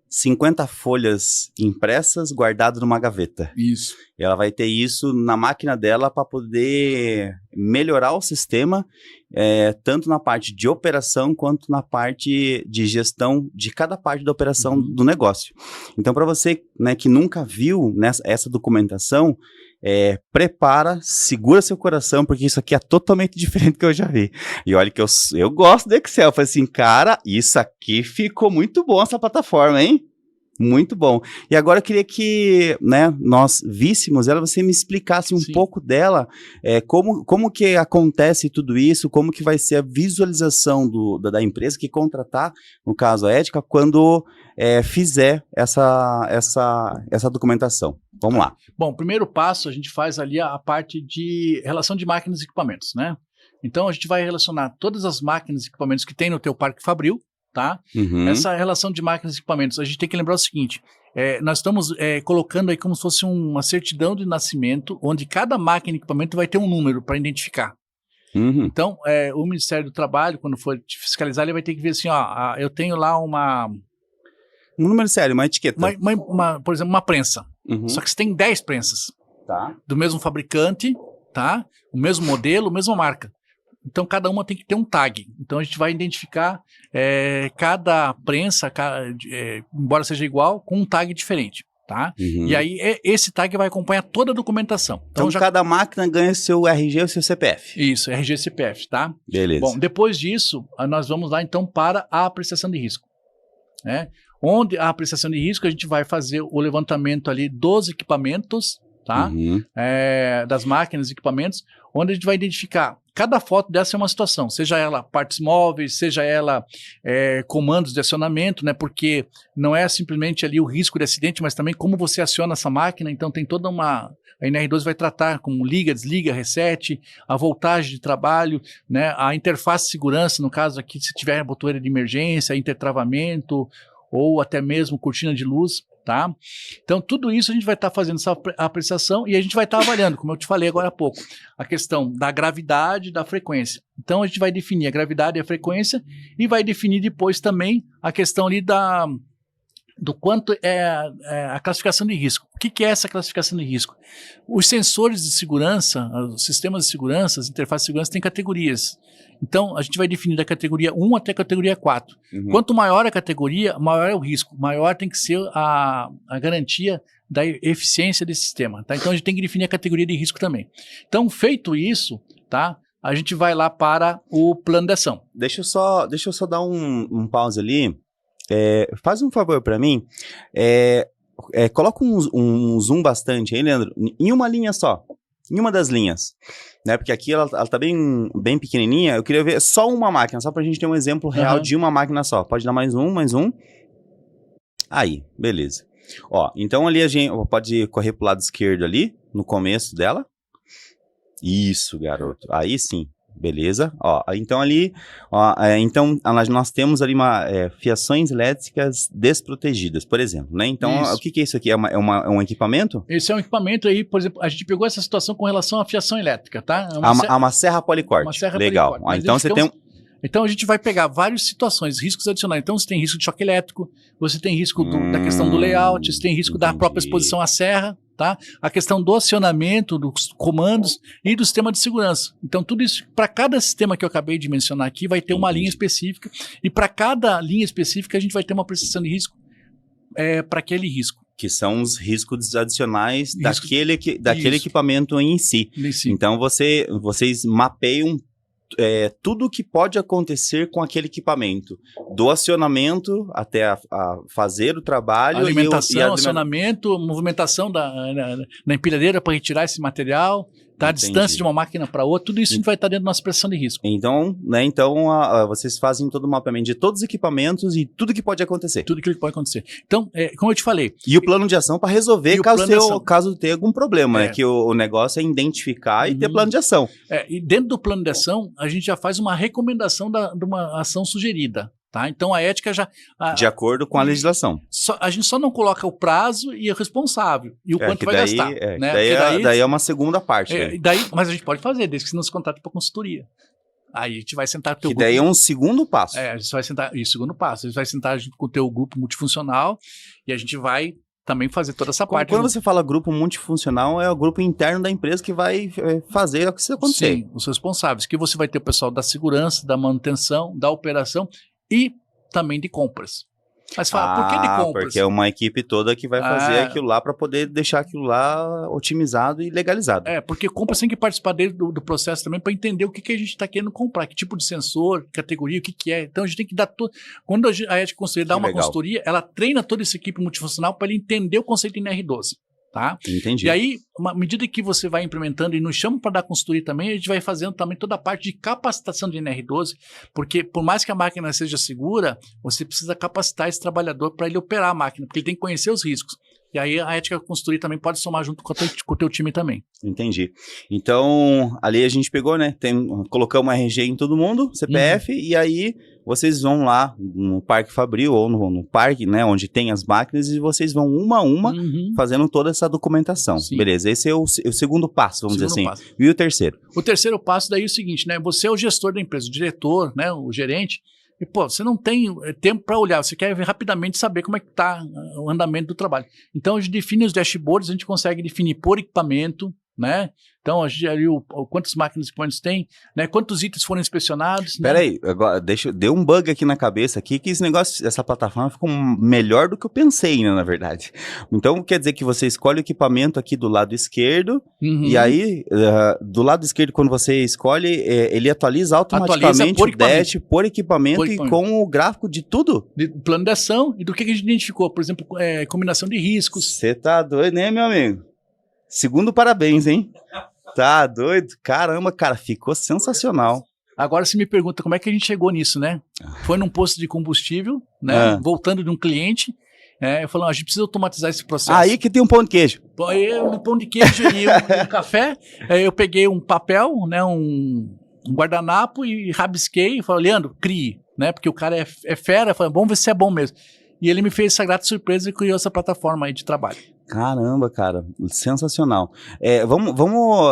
50 folhas impressas guardadas numa gaveta. Isso. Ela vai ter isso na máquina dela para poder melhorar o sistema, tanto na parte de operação quanto na parte de gestão de cada parte da operação do negócio. Então, para você, né, que nunca viu essa documentação, prepara, segura seu coração, porque isso aqui é totalmente diferente do que eu já vi. E olha que eu gosto do Excel. Eu falei assim, cara, isso aqui ficou muito bom, essa plataforma, hein? Muito bom. E agora eu queria que, né, nós víssemos ela, você me explicasse um pouco dela, como que acontece tudo isso, como que vai ser a visualização da empresa que contratar, no caso a ética, quando fizer essa documentação. Vamos lá. Bom, primeiro passo, a gente faz ali a parte de relação de máquinas e equipamentos, né? Então, a gente vai relacionar todas as máquinas e equipamentos que tem no teu parque fabril, tá? Essa relação de máquinas e equipamentos, a gente tem que lembrar o seguinte, nós estamos colocando aí como se fosse uma certidão de nascimento, onde cada máquina e equipamento vai ter um número para identificar. Então, o Ministério do Trabalho, quando for te fiscalizar, ele vai ter que ver assim, eu tenho lá um número sério, uma etiqueta. Por exemplo, uma prensa. Só que você tem 10 prensas. Tá. Do mesmo fabricante, tá? O mesmo modelo, a mesma marca. Então, cada uma tem que ter um tag. Então, a gente vai identificar cada prensa, embora seja igual, com um tag diferente. Tá? E aí esse tag vai acompanhar toda a documentação. Então cada máquina ganha seu RG ou seu CPF. Isso, RG e CPF, tá? Beleza. Bom, depois disso, nós vamos lá então para a apreciação de risco. Né? Onde a apreciação de risco a gente vai fazer o levantamento ali dos equipamentos, tá? Das máquinas e equipamentos, onde a gente vai identificar, cada foto dessa é uma situação, seja ela partes móveis, seja ela comandos de acionamento, né? Porque não é simplesmente ali o risco de acidente, mas também como você aciona essa máquina, então tem toda uma... A NR12 vai tratar como liga, desliga, reset, a voltagem de trabalho, né? A interface de segurança, no caso aqui, se tiver botoeira de emergência, intertravamento, ou até mesmo cortina de luz, tá? Então, tudo isso a gente vai estar fazendo essa apreciação e a gente vai estar avaliando, como eu te falei agora há pouco, a questão da gravidade e da frequência. Então, a gente vai definir a gravidade e a frequência e vai definir depois também a questão ali do quanto é a classificação de risco. O que é essa classificação de risco? Os sensores de segurança, os sistemas de segurança, as interfaces de segurança têm categorias. Então, a gente vai definir da categoria 1 até a categoria 4. Quanto maior a categoria, maior é o risco. Maior tem que ser a garantia da eficiência desse sistema. Tá? Então, a gente tem que definir a categoria de risco também. Então, feito isso, tá? A gente vai lá para o plano de ação. Deixa eu só dar um pause ali. Faz um favor para mim. Coloca um zoom bastante aí, Leandro, em uma linha só. Em uma das linhas, né? Porque aqui ela tá bem pequenininha. Eu queria ver só uma máquina, só pra gente ter um exemplo real de uma máquina só. Pode dar mais um. Aí, beleza. Ó, então ali a gente pode correr pro lado esquerdo ali, no começo dela. Isso, garoto. Aí sim. Beleza, ó, então ali, ó, então nós temos ali fiações elétricas desprotegidas, por exemplo, né? Então, o que é isso aqui? É um equipamento? Esse é um equipamento aí, por exemplo, a gente pegou essa situação com relação à fiação elétrica, tá? Uma serra policorte. Uma serra legal. policorte. Então você tem Então a gente vai pegar várias situações, riscos adicionais. Então você tem risco de choque elétrico, você tem risco da questão do layout, você tem risco da própria exposição à serra, tá? A questão do acionamento, dos comandos e do sistema de segurança. Então tudo isso, para cada sistema que eu acabei de mencionar aqui, vai ter uma linha específica e para cada linha específica a gente vai ter uma apreciação de risco para aquele risco. Que são os riscos adicionais daquele equipamento em si. Então vocês mapeiam tudo que pode acontecer com aquele equipamento, do acionamento até a fazer o trabalho, alimentação, acionamento, movimentação na empilhadeira para retirar esse material, tá? A distância de uma máquina para outra, tudo isso a gente vai estar dentro da nossa pressão de risco. Então, né, vocês fazem todo o mapeamento de todos os equipamentos e tudo que pode acontecer. Tudo que pode acontecer. Então, como eu te falei... E o plano de ação para resolver caso tenha algum problema, né? Que o negócio é identificar e ter plano de ação. E dentro do plano de ação, a gente já faz uma recomendação de uma ação sugerida. Tá? Então a ética já... de acordo com a legislação. A gente só não coloca o prazo e o responsável. E o quanto vai gastar. Né? Daí é uma segunda parte. Mas a gente pode fazer, desde que você não se contrate para consultoria. Aí a gente vai sentar com o teu grupo. Daí é um segundo passo. A gente vai sentar... Isso, segundo passo. A gente vai sentar junto com o teu grupo multifuncional e a gente vai também fazer toda essa parte. Quando você fala grupo multifuncional, é o grupo interno da empresa que vai fazer o que isso acontecer. Sim, os responsáveis. Que você vai ter o pessoal da segurança, da manutenção, da operação e também de compras. Mas fala, por que de compras? Porque é uma equipe toda que vai fazer aquilo lá para poder deixar aquilo lá otimizado e legalizado. Porque compras tem que participar do processo também para entender o que a gente está querendo comprar, que tipo de sensor, categoria, o que é. Então a gente tem que dar tudo. Quando a ética consultoria dá uma consultoria, ela treina toda essa equipe multifuncional para ele entender o conceito de NR12. Tá? Entendi. E aí, à medida que você vai implementando e nos chama para dar consultoria também, a gente vai fazendo também toda a parte de capacitação de NR12, porque por mais que a máquina seja segura, você precisa capacitar esse trabalhador para ele operar a máquina, porque ele tem que conhecer os riscos. E aí a ética consultoria também pode somar junto com o teu time também. Entendi. Então, ali a gente pegou, né? Colocamos RG em todo mundo, CPF, e aí vocês vão lá no Parque Fabril ou no parque, né? Onde tem as máquinas e vocês vão uma a uma fazendo toda essa documentação. Sim. Beleza, esse é o segundo passo, vamos dizer assim. Passo. E o terceiro? O terceiro passo daí é o seguinte, né? Você é o gestor da empresa, o diretor, né? O gerente. E, você não tem tempo para olhar, você quer rapidamente saber como é que está o andamento do trabalho. Então, a gente define os dashboards, a gente consegue definir por equipamento, né? Então, a gente já viu quantas máquinas de points tem, né? Quantos itens foram inspecionados. Pera aí, agora, deu um bug aqui na cabeça aqui, que esse negócio, essa plataforma ficou melhor do que eu pensei, né, na verdade. Então, quer dizer que você escolhe o equipamento aqui do lado esquerdo, e aí, do lado esquerdo, quando você escolhe, ele atualiza automaticamente o dash por equipamento e com o gráfico de tudo? De plano de ação e do que a gente identificou, por exemplo, combinação de riscos. Você tá doido, né, meu amigo? Segundo parabéns, hein? Tá doido? Caramba, cara, ficou sensacional. Agora você me pergunta como é que a gente chegou nisso, né? Foi num posto de combustível, né? Voltando de um cliente, eu falei, a gente precisa automatizar esse processo. Aí que tem um pão de queijo. Um pão de queijo e um café, eu peguei um papel, né? Um guardanapo e rabisquei e falei, Leandro, crie, né? Porque o cara é fera, eu falei, vamos ver se é bom mesmo. E ele me fez essa grata surpresa e criou essa plataforma aí de trabalho. Caramba, cara, sensacional.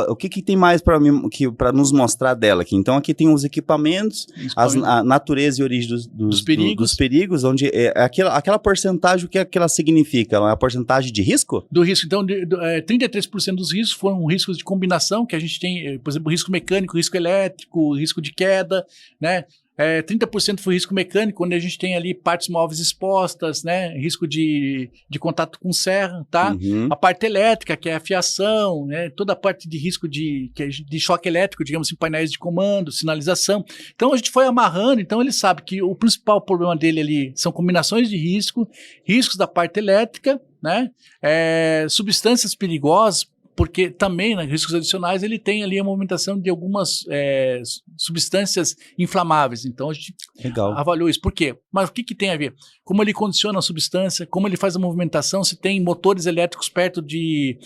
O que tem mais para nos mostrar dela aqui? Então aqui tem os equipamentos, a natureza e origem dos perigos, onde aquela porcentagem, o que é que ela significa? É a porcentagem de risco? Do risco, então 33% dos riscos foram riscos de combinação, que a gente tem, por exemplo, risco mecânico, risco elétrico, risco de queda, né? 30% foi risco mecânico, onde a gente tem ali partes móveis expostas, né? Risco de contato com serra, tá? A parte elétrica, que é a fiação, né? Toda a parte de risco de choque elétrico, digamos assim, painéis de comando, sinalização. Então a gente foi amarrando, então ele sabe que o principal problema dele ali são combinações de risco, riscos da parte elétrica, né? Substâncias perigosas, porque também, né, riscos adicionais, ele tem ali a movimentação de algumas substâncias inflamáveis. Então, a gente avaliou isso. Por quê? Mas o que tem a ver? Como ele condiciona a substância, como ele faz a movimentação, se tem motores elétricos perto de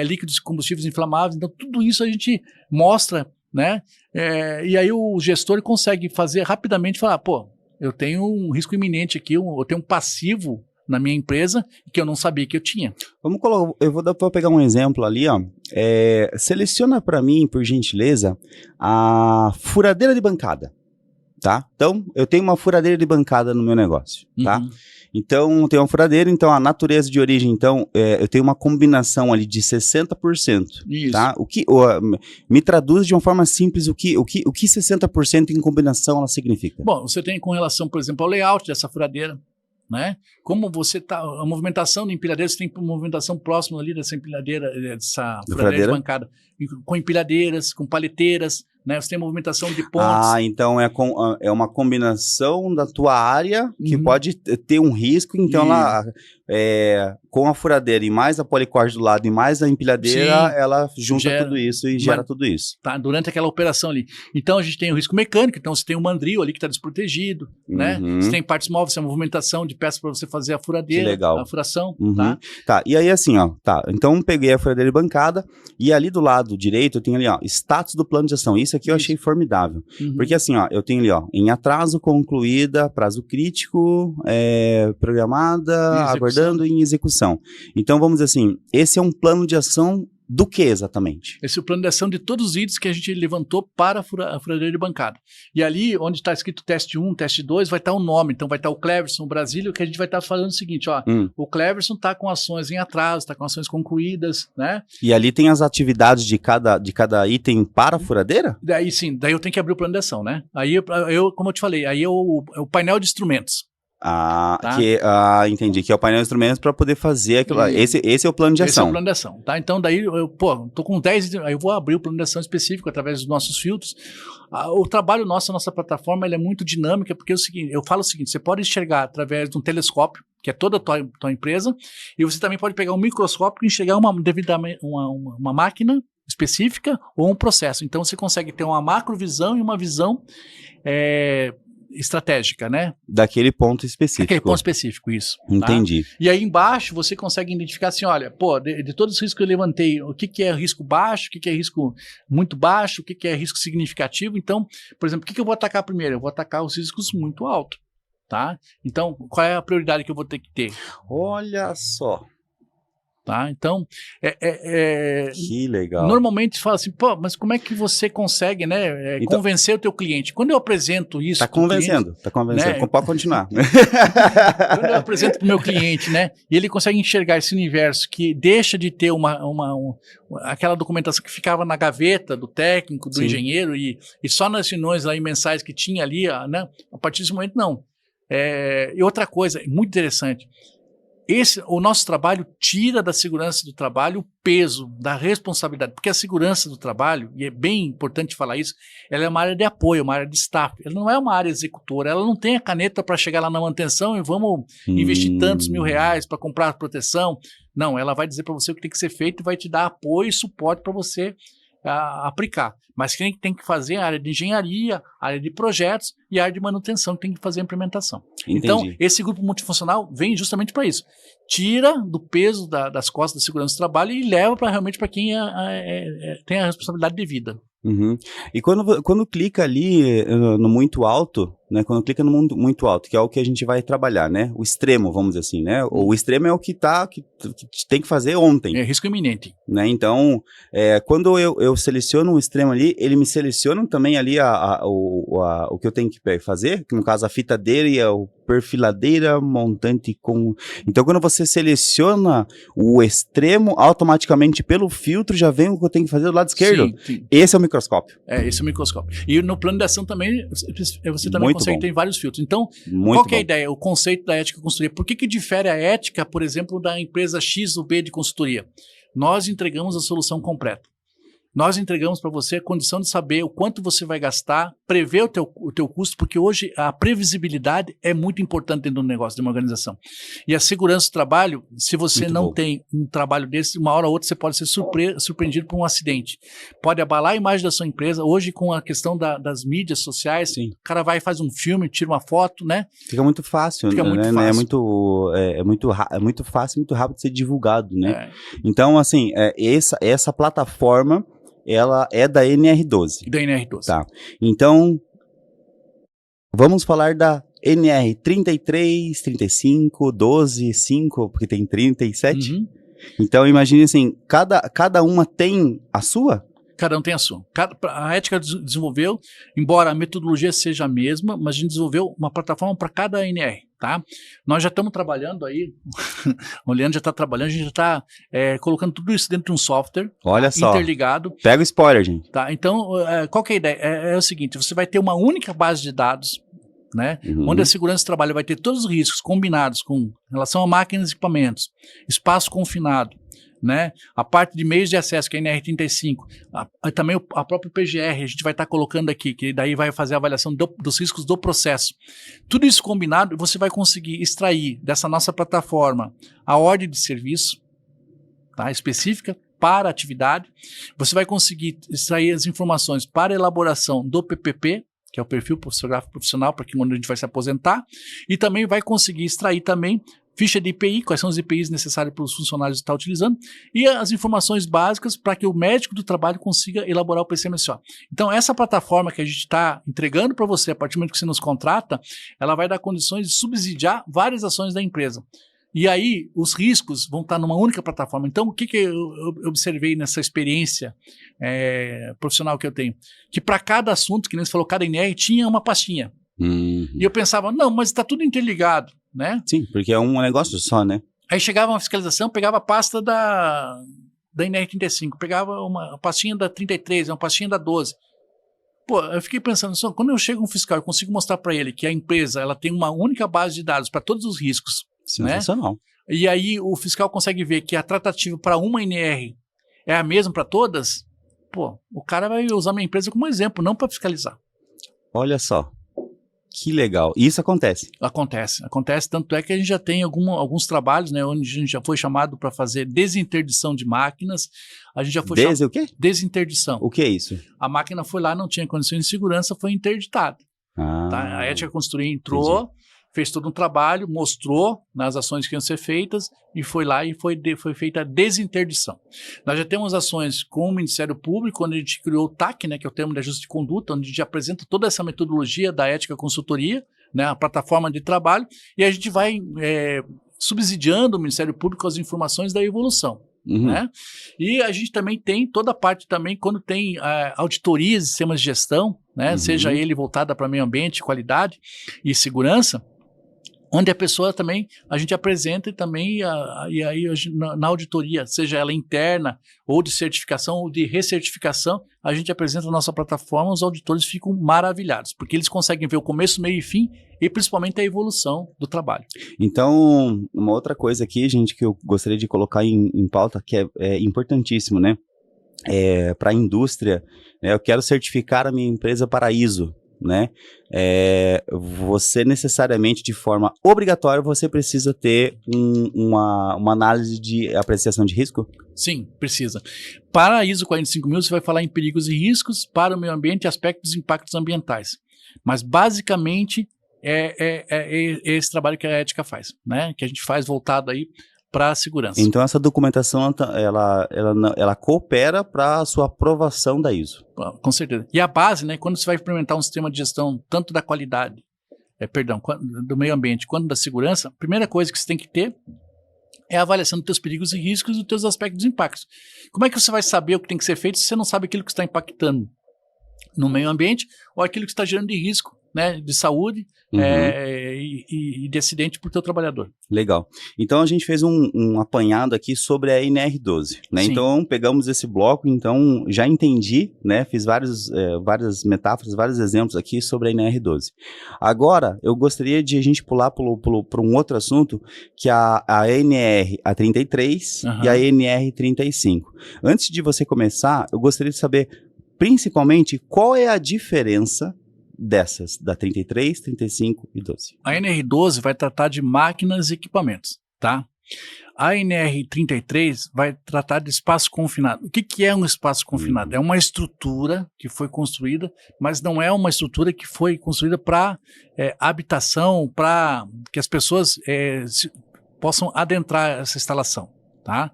líquidos e combustíveis inflamáveis. Então, tudo isso a gente mostra, né? E aí o gestor consegue fazer rapidamente, falar, pô, eu tenho um risco iminente aqui, eu tenho um passivo na minha empresa que eu não sabia que eu tinha. Eu vou pegar um exemplo ali, ó. Seleciona para mim, por gentileza, a furadeira de bancada, tá? Então, eu tenho uma furadeira de bancada no meu negócio, tá? Então, tem uma furadeira, então a natureza de origem, então, eu tenho uma combinação ali de 60%, isso. Tá? Me traduz de uma forma simples o que 60% em combinação ela significa. Bom, você tem com relação, por exemplo, ao layout dessa furadeira, né? Como você tá, a movimentação de empilhadeira, você tem movimentação próxima ali dessa empilhadeira, dessa furadeira de bancada, com empilhadeiras, com paleteiras, né? Você tem movimentação de pontes. Então é uma combinação da tua área que pode ter um risco, então ela com a furadeira e mais a policorde do lado e mais a empilhadeira, ela junta tudo isso e gera tudo isso. Tá, durante aquela operação ali. Então a gente tem o risco mecânico, então você tem um mandril ali que está desprotegido, né? Você tem partes móveis, a movimentação de peças para você fazer a furadeira, a furação, tá? Tá, e aí assim, ó, tá, então peguei a furadeira de bancada e ali do lado direito eu tenho ali, ó, status do plano de ação. Isso aqui eu achei formidável, porque assim, ó, eu tenho ali, ó, em atraso, concluída, prazo crítico, programada, aguardando em execução. Então, vamos dizer assim, esse é um plano de ação do que exatamente? Esse é o plano de ação de todos os itens que a gente levantou para a furadeira de bancada. E ali, onde está escrito teste 1, teste 2, vai estar o nome. Então, vai estar o Cleverson, o Brasília, que a gente vai estar fazendo o seguinte, ó, o Cleverson está com ações em atraso, está com ações concluídas, né? E ali tem as atividades de cada item para a furadeira? Daí eu tenho que abrir o plano de ação, né? Aí, como eu te falei, aí é o painel de instrumentos. Entendi, que é o painel de instrumentos para poder fazer aquilo. Esse é o plano de ação. Esse é o plano de ação, tá? Então daí tô com 10, aí eu vou abrir o plano de ação específico através dos nossos filtros. O trabalho nosso, a nossa plataforma, ela é muito dinâmica, porque eu falo o seguinte, você pode enxergar através de um telescópio, que é toda a tua empresa, e você também pode pegar um microscópio e enxergar uma máquina específica ou um processo. Então você consegue ter uma macrovisão e uma visão estratégica, né? Daquele ponto específico. Daquele ponto específico, isso. Entendi. Tá? E aí embaixo você consegue identificar assim, olha, de todos os riscos que eu levantei, o que é risco baixo, o que é risco muito baixo, o que é risco significativo. Então, por exemplo, o que eu vou atacar primeiro? Eu vou atacar os riscos muito altos, tá? Então, qual é a prioridade que eu vou ter que ter? Olha só. Tá? Então, Que legal. normalmente fala assim, pô, mas como é que você consegue, né, Então, convencer o teu cliente? Quando eu apresento isso tá pro convencendo, né? pode continuar. Quando eu apresento para o meu cliente, né, e ele consegue enxergar esse universo que deixa de ter aquela documentação que ficava na gaveta do técnico, do Sim. engenheiro, e só nas reuniões lá, mensais que tinha ali, né, a partir desse momento, não. E outra coisa, muito interessante, o nosso trabalho tira da segurança do trabalho o peso da responsabilidade, porque a segurança do trabalho, e é bem importante falar isso, ela é uma área de apoio, uma área de staff, ela não é uma área executora, ela não tem a caneta para chegar lá na manutenção e vamos investir tantos R$ 1.000 para comprar proteção. Não, ela vai dizer para você o que tem que ser feito e vai te dar apoio e suporte para você aplicar. Mas quem tem que fazer é a área de engenharia, a área de projetos e a área de manutenção que tem que fazer a implementação. Entendi. Então, esse grupo multifuncional vem justamente para isso. Tira do peso das costas da segurança do trabalho e leva realmente para quem tem a responsabilidade devida. Uhum. E quando clica ali no muito alto, né? Quando clica no muito alto, que é o que a gente vai trabalhar, né? O extremo, vamos dizer assim, né? O extremo é o que tem que fazer ontem. É risco iminente. Né? Então, quando eu seleciono o extremo ali, ele me seleciona também ali o que eu tenho que fazer, que no caso a fitadeira e a perfiladeira montante com... Então, quando você seleciona o extremo, automaticamente pelo filtro já vem o que eu tenho que fazer do lado esquerdo. Sim, sim. Esse é o microscópio. Esse é o microscópio. E no plano de ação também, você também Muito consegue bom. ter vários filtros. Então, Muito qual que é a bom. ideia? O conceito da ética consultoria. Por que difere a ética, por exemplo, da empresa X ou B de consultoria? Nós entregamos a solução completa. Nós entregamos para você a condição de saber o quanto você vai gastar, prever o teu custo, porque hoje a previsibilidade é muito importante dentro do negócio, de uma organização. E a segurança do trabalho, se você Muito não bom. tem um trabalho desse, uma hora ou outra você pode ser surpreendido por um acidente. Pode abalar a imagem da sua empresa. Hoje, com a questão das mídias sociais, Sim. o cara vai e faz um filme, tira uma foto, né? Fica muito fácil, Fica né? muito É muito fácil, muito rápido de ser divulgado, né? Então, assim, essa plataforma, ela é da NR12. Da NR12. Tá. Então, vamos falar da NR33, 35, 12, 5, porque tem 37. Uhum. Então, imagine assim, cada uma tem a sua? Cada um tem a sua. A ética desenvolveu, embora a metodologia seja a mesma, mas a gente desenvolveu uma plataforma para cada NR, tá? Nós já estamos trabalhando aí, o Leandro já está trabalhando, a gente já está colocando tudo isso dentro de um software. Olha só. Interligado. Pega o spoiler, gente. Tá? Então, qual que é a ideia? É o seguinte, você vai ter uma única base de dados, né? Onde a segurança do trabalho vai ter todos os riscos combinados com relação a máquinas e equipamentos, espaço confinado, né? A parte de meios de acesso, que é a NR35, também a própria PGR, a gente vai estar colocando aqui, que daí vai fazer a avaliação dos riscos do processo. Tudo isso combinado, você vai conseguir extrair dessa nossa plataforma a ordem de serviço, tá? Específica para a atividade. Você vai conseguir extrair as informações para a elaboração do PPP, que é o perfil profissional, para quando a gente vai se aposentar, e também vai conseguir extrair também ficha de IPI, quais são os IPIs necessários para os funcionários estar utilizando, e as informações básicas para que o médico do trabalho consiga elaborar o PCMSO. Então, essa plataforma que a gente está entregando para você, a partir do momento que você nos contrata, ela vai dar condições de subsidiar várias ações da empresa. E aí, os riscos vão estar numa única plataforma. Então, o que eu observei nessa experiência profissional que eu tenho? Que para cada assunto, que nem você falou, cada NR tinha uma pastinha. E eu pensava, não, mas está tudo interligado, né? Sim, porque é um negócio só, né? Aí chegava uma fiscalização, pegava a pasta da NR35, pegava uma pastinha da 33, uma pastinha da 12. Pô, eu fiquei pensando, só quando eu chego um fiscal, eu consigo mostrar para ele que a empresa ela tem uma única base de dados para todos os riscos. Sensacional. Né? E aí o fiscal consegue ver que a tratativa para uma NR é a mesma para todas. Pô, o cara vai usar minha empresa como exemplo, não para fiscalizar. Olha só. Que legal. Isso acontece? Acontece, tanto é que a gente já tem alguns trabalhos, né, onde a gente já foi chamado para fazer desinterdição de máquinas. A gente já foi o quê? Desinterdição. O que é isso? A máquina foi lá, não tinha condições de segurança, foi interditada. Tá? A ética consultoria entrou, fez todo um trabalho, mostrou nas ações que iam ser feitas e foi lá e foi feita a desinterdição. Nós já temos ações com o Ministério Público, onde a gente criou o TAC, né, que é o termo de ajuste de conduta, onde a gente apresenta toda essa metodologia da ética consultoria, né, a plataforma de trabalho, e a gente vai subsidiando o Ministério Público as informações da evolução. Né? E a gente também tem toda a parte também, quando tem auditorias de sistemas de gestão, né? Seja ele voltada para meio ambiente, qualidade e segurança, onde a pessoa também, a gente apresenta e também, e aí na auditoria, seja ela interna, ou de certificação, ou de recertificação, a gente apresenta a nossa plataforma, os auditores ficam maravilhados, porque eles conseguem ver o começo, meio e fim, e principalmente a evolução do trabalho. Então, uma outra coisa aqui, gente, que eu gostaria de colocar em pauta, que é importantíssimo, né? Para a indústria, né? Eu quero certificar a minha empresa para ISO. Né? Você necessariamente, de forma obrigatória, você precisa ter uma análise de apreciação de risco? Sim, precisa. Para a ISO 45000, você vai falar em perigos e riscos, para o meio ambiente, aspectos e impactos ambientais. Mas, basicamente, é esse trabalho que a ética faz, né? Que a gente faz voltado aí para a segurança. Então, essa documentação, ela coopera para a sua aprovação da ISO. Com certeza. E a base, né, quando você vai implementar um sistema de gestão, tanto da qualidade, do meio ambiente, quanto da segurança, a primeira coisa que você tem que ter é a avaliação dos teus perigos e riscos e dos teus aspectos de impactos. Como é que você vai saber o que tem que ser feito se você não sabe aquilo que está impactando no meio ambiente ou aquilo que está gerando de risco, né, de saúde e de acidente para o teu trabalhador. Legal. Então a gente fez um apanhado aqui sobre a NR12, né? Sim. Então pegamos esse bloco, então já entendi, né? Fiz várias metáforas, vários exemplos aqui sobre a NR12. Agora eu gostaria de a gente pular para um outro assunto, que é a NR33 e a NR35. Antes de você começar, eu gostaria de saber principalmente qual é a diferença dessas, da 33, 35 e 12. A NR12 vai tratar de máquinas e equipamentos, tá? A NR33 vai tratar de espaço confinado. O que é um espaço confinado? É uma estrutura que foi construída, mas não é uma estrutura que foi construída para habitação, para que as pessoas possam adentrar essa instalação. Tá?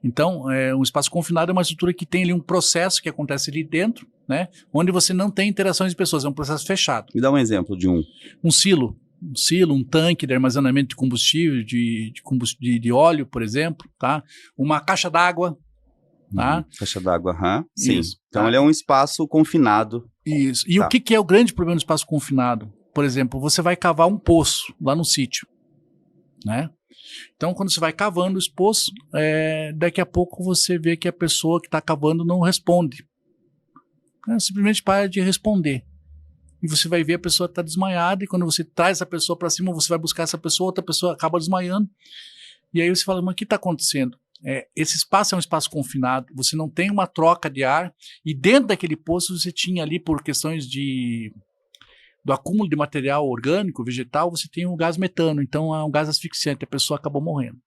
Então, um espaço confinado é uma estrutura que tem ali um processo que acontece ali dentro, né? Onde você não tem interações de pessoas, é um processo fechado. Me dá um exemplo de um. Um silo, um tanque de armazenamento de combustível, de óleo, por exemplo, tá? Uma caixa d'água, tá? Caixa d'água, sim. Isso, então tá? ele é um espaço confinado. Isso. E o que é o grande problema do espaço confinado? Por exemplo, você vai cavar um poço lá no sítio, né? Então, quando você vai cavando esse poço, daqui a pouco você vê que a pessoa que está cavando não responde. Simplesmente para de responder. E você vai ver a pessoa está desmaiada, e quando você traz a pessoa para cima, você vai buscar essa pessoa, outra pessoa acaba desmaiando. E aí você fala, mas o que está acontecendo? Esse espaço é um espaço confinado, você não tem uma troca de ar, e dentro daquele poço você tinha ali, por questões do acúmulo de material orgânico, vegetal, você tem um gás metano, então é um gás asfixiante, a pessoa acabou morrendo.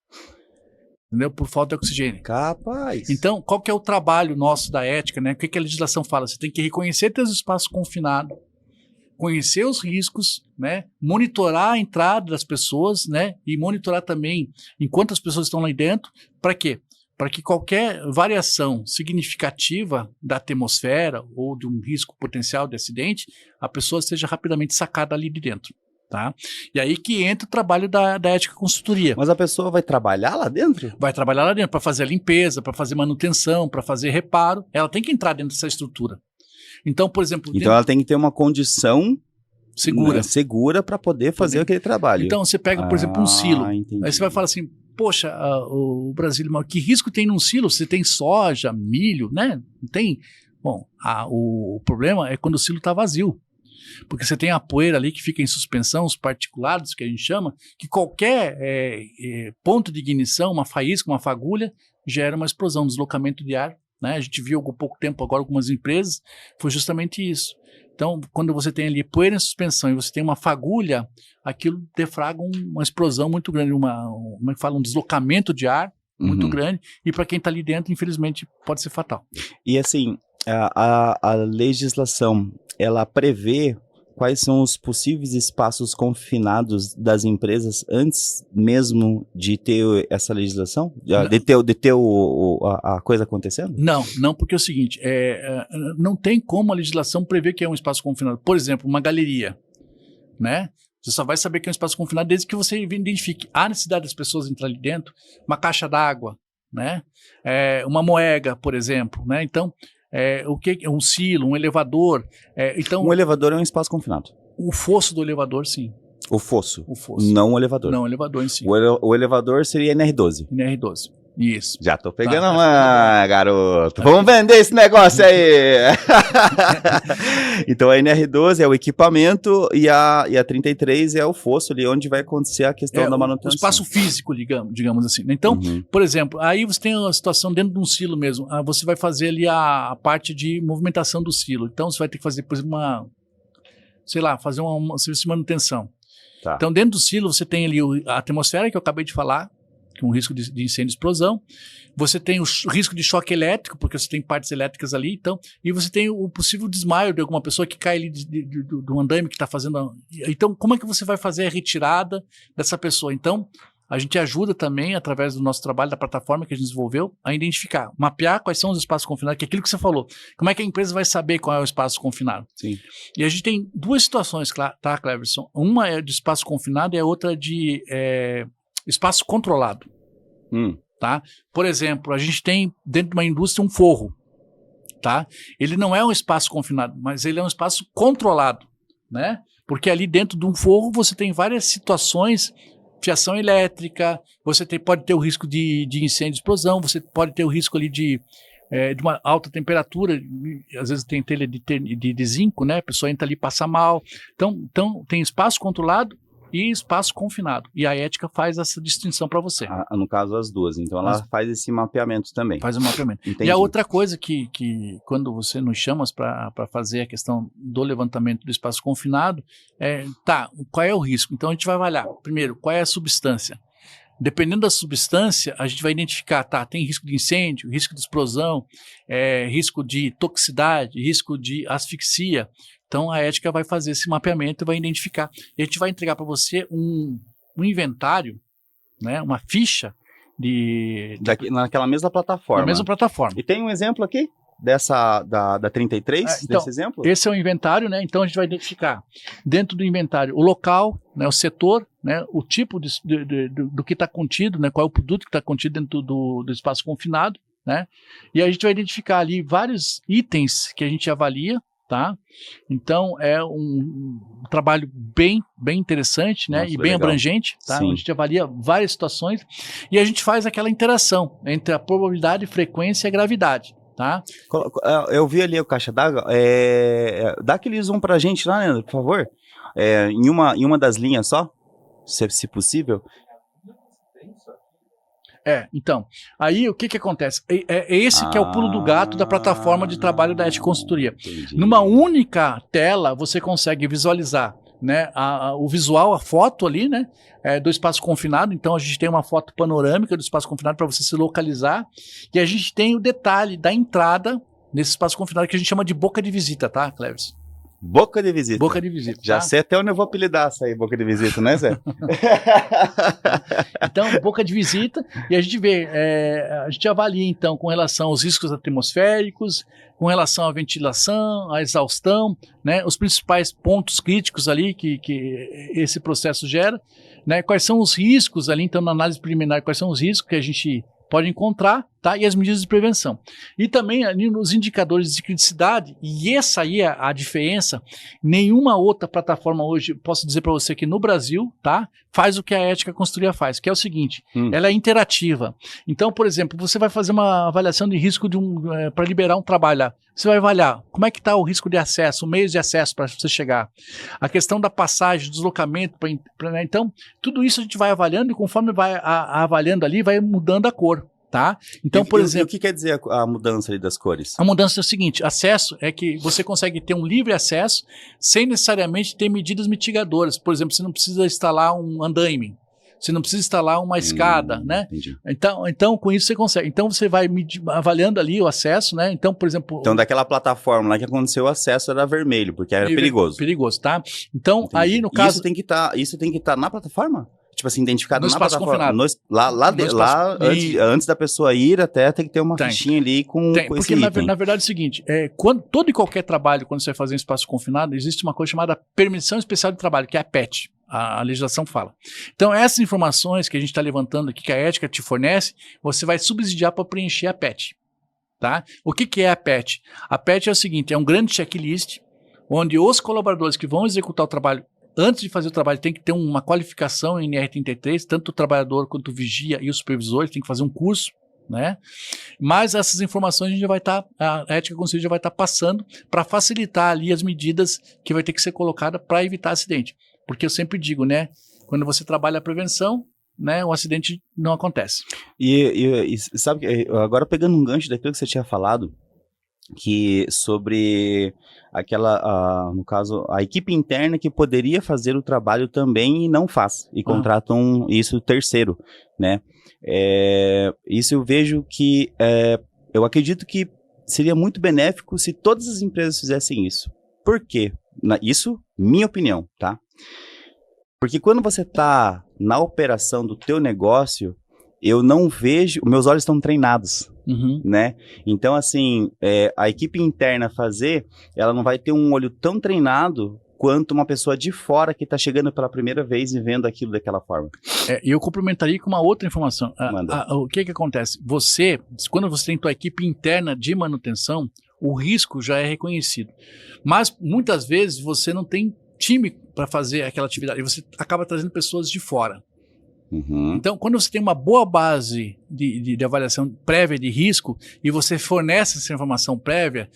Entendeu? Por falta de oxigênio. Capaz. Então, qual que é o trabalho nosso da ética, né? O que a legislação fala? Você tem que reconhecer teus espaços confinados, conhecer os riscos, né? Monitorar a entrada das pessoas, né? E monitorar também enquanto as pessoas estão lá dentro. Para quê? Para que qualquer variação significativa da atmosfera ou de um risco potencial de acidente, a pessoa seja rapidamente sacada ali de dentro, tá? E aí que entra o trabalho da ética consultoria. Mas a pessoa vai trabalhar lá dentro? Vai trabalhar lá dentro para fazer a limpeza, para fazer manutenção, para fazer reparo. Ela tem que entrar dentro dessa estrutura. Então, por exemplo... Então ela tem que ter uma condição segura para poder fazer aquele trabalho. Então você pega, por exemplo, um silo. Entendi. Aí você vai falar assim, poxa, o Brasil, que risco tem num silo? Você tem soja, milho, né? Não tem... Bom, o problema é quando o silo está vazio. Porque você tem a poeira ali que fica em suspensão, os particulados, que a gente chama, que qualquer ponto de ignição, uma faísca, uma fagulha, gera uma explosão, um deslocamento de ar, né? A gente viu há pouco tempo agora algumas empresas, foi justamente isso. Então, quando você tem ali poeira em suspensão e você tem uma fagulha, aquilo defraga uma explosão muito grande, como é que fala, um deslocamento de ar muito grande, e para quem está ali dentro, infelizmente, pode ser fatal. E assim, a legislação, ela prevê quais são os possíveis espaços confinados das empresas antes mesmo de ter essa legislação? De ter a coisa acontecendo? Não, porque é o seguinte, não tem como a legislação prever que é um espaço confinado. Por exemplo, uma galeria, né? Você só vai saber que é um espaço confinado desde que você identifique a necessidade das pessoas entrar ali dentro, uma caixa d'água, né? Uma moega, por exemplo, né? Então, o que um silo, um elevador. Então, Um elevador é um espaço confinado. o fosso do elevador, sim. O fosso. O fosso. Não o elevador. Não, o elevador em si. O elevador seria NR12. NR12. Isso. Já tô pegando uma, garoto. Vamos vender esse negócio aí. Então a NR12 é o equipamento e a 33 é o fosso ali, onde vai acontecer a questão da manutenção. O espaço físico, digamos assim. Então, por exemplo, aí você tem uma situação dentro de um silo mesmo. Você vai fazer ali a parte de movimentação do silo. Então você vai ter que fazer, por exemplo, fazer um serviço de manutenção. Tá. Então dentro do silo você tem ali a atmosfera, que eu acabei de falar, com risco de incêndio e explosão. Você tem o risco de choque elétrico, porque você tem partes elétricas ali, então, e você tem o possível desmaio de alguma pessoa que cai ali do andaime que está fazendo. Então, como é que você vai fazer a retirada dessa pessoa? Então, a gente ajuda também, através do nosso trabalho, da plataforma que a gente desenvolveu, a identificar, mapear quais são os espaços confinados, que é aquilo que você falou. Como é que a empresa vai saber qual é o espaço confinado? Sim. E a gente tem duas situações, tá, Cleverson? Uma é de espaço confinado e a outra de espaço controlado. Tá? Por exemplo, a gente tem dentro de uma indústria um forro. Tá? Ele não é um espaço confinado, mas ele é um espaço controlado. Né? Porque ali dentro de um forro você tem várias situações, fiação elétrica, você pode ter o risco de incêndio e explosão, você pode ter o risco ali de uma alta temperatura, às vezes tem telha de zinco, né? A pessoa entra ali e passa mal. Então tem espaço controlado e espaço confinado. E a ética faz essa distinção para você. No caso, as duas. Então, ela faz esse mapeamento também. Faz o mapeamento. Entendi. E a outra coisa que quando você nos chama para fazer a questão do levantamento do espaço confinado, qual é o risco? Então, a gente vai avaliar, primeiro, qual é a substância? Dependendo da substância, a gente vai identificar, tem risco de incêndio, risco de explosão, risco de toxicidade, risco de asfixia. Então, a ética vai fazer esse mapeamento e vai identificar. E a gente vai entregar para você um inventário, né, uma ficha naquela mesma plataforma. Na mesma plataforma. E tem um exemplo aqui da 33, então, desse exemplo? Esse é o inventário, né? Então, a gente vai identificar dentro do inventário o local, né, o setor, né, o tipo do que está contido, né, qual é o produto que está contido dentro do espaço confinado, né? E a gente vai identificar ali vários itens que a gente avalia. Tá? Então é um trabalho bem interessante, né? E bem legal. Abrangente, tá? A gente avalia várias situações e a gente faz aquela interação entre a probabilidade, frequência e a gravidade, tá? Eu vi ali o caixa d'água, dá aquele zoom pra gente lá, Leandro, por favor, em uma das linhas só, se possível. Então, aí o que acontece? Esse que é o pulo do gato da plataforma de trabalho da Ética Consultoria. Entendi. Numa única tela, você consegue visualizar, né, o visual, a foto ali, né, do espaço confinado. Então, a gente tem uma foto panorâmica do espaço confinado para você se localizar. E a gente tem o detalhe da entrada nesse espaço confinado que a gente chama de boca de visita, tá, Cleves? Boca de visita. Boca de visita. Já sei até onde eu vou apelidar essa aí, boca de visita, né, Zé? Então, boca de visita, e a gente vê, a gente avalia, então, com relação aos riscos atmosféricos, com relação à ventilação, à exaustão, né, os principais pontos críticos ali que esse processo gera, né, quais são os riscos ali, então, na análise preliminar, quais são os riscos que a gente pode encontrar, tá? E as medidas de prevenção. E também ali nos indicadores de criticidade, e essa aí é a diferença, nenhuma outra plataforma hoje, posso dizer para você que no Brasil, tá? Faz o que a Ética Consultoria faz, que é o seguinte, ela é interativa. Então, por exemplo, você vai fazer uma avaliação de risco para liberar um trabalho lá. Você vai avaliar como é que está o risco de acesso, o meio de acesso para você chegar. A questão da passagem, deslocamento. Então, tudo isso a gente vai avaliando e conforme vai avaliando ali, vai mudando a cor. Tá? Então, por exemplo, o que quer dizer a mudança ali das cores? A mudança é o seguinte, acesso é que você consegue ter um livre acesso sem necessariamente ter medidas mitigadoras. Por exemplo, você não precisa instalar um andaime, você não precisa instalar uma escada, né? Entendi. Então, com isso você consegue. Então, você vai avaliando ali o acesso, né? Então, por exemplo... Então, daquela plataforma lá que aconteceu, o acesso era vermelho, porque era perigoso. Perigoso, tá? Então, entendi. Aí no caso... Isso tem que estar na plataforma? Tipo assim, identificado na plataforma. Antes da pessoa ir até, tem que ter uma fichinha ali com porque esse item. Na verdade é o seguinte, todo e qualquer trabalho, quando você vai fazer um espaço confinado, existe uma coisa chamada Permissão Especial de Trabalho, que é a PET. A legislação fala. Então, essas informações que a gente está levantando aqui, que a ética te fornece, você vai subsidiar para preencher a PET. Tá? O que é a PET? A PET é o seguinte, é um grande checklist, onde os colaboradores que vão executar o trabalho, antes de fazer o trabalho, tem que ter uma qualificação em NR33, tanto o trabalhador quanto o vigia e o supervisor, tem que fazer um curso, né? Mas essas informações a ética conselho já vai estar passando para facilitar ali as medidas que vai ter que ser colocada para evitar acidente. Porque eu sempre digo, né? Quando você trabalha a prevenção, né, o acidente não acontece. E sabe, agora pegando um gancho daquilo que você tinha falado, que sobre no caso, a equipe interna que poderia fazer o trabalho também e não faz, e contratam isso terceiro, né? Isso eu vejo que, eu acredito que seria muito benéfico se todas as empresas fizessem isso. Por quê? Isso, minha opinião, tá? Porque quando você está na operação do teu negócio, eu não vejo, meus olhos estão treinados, né? Então, assim, a equipe interna ela não vai ter um olho tão treinado quanto uma pessoa de fora que está chegando pela primeira vez e vendo aquilo daquela forma. Eu complementaria com uma outra informação. O que acontece? Quando você tem tua equipe interna de manutenção, o risco já é reconhecido. Mas, muitas vezes, você não tem time para fazer aquela atividade e você acaba trazendo pessoas de fora. Então, quando você tem uma boa base de avaliação prévia de risco e você fornece essa informação prévia,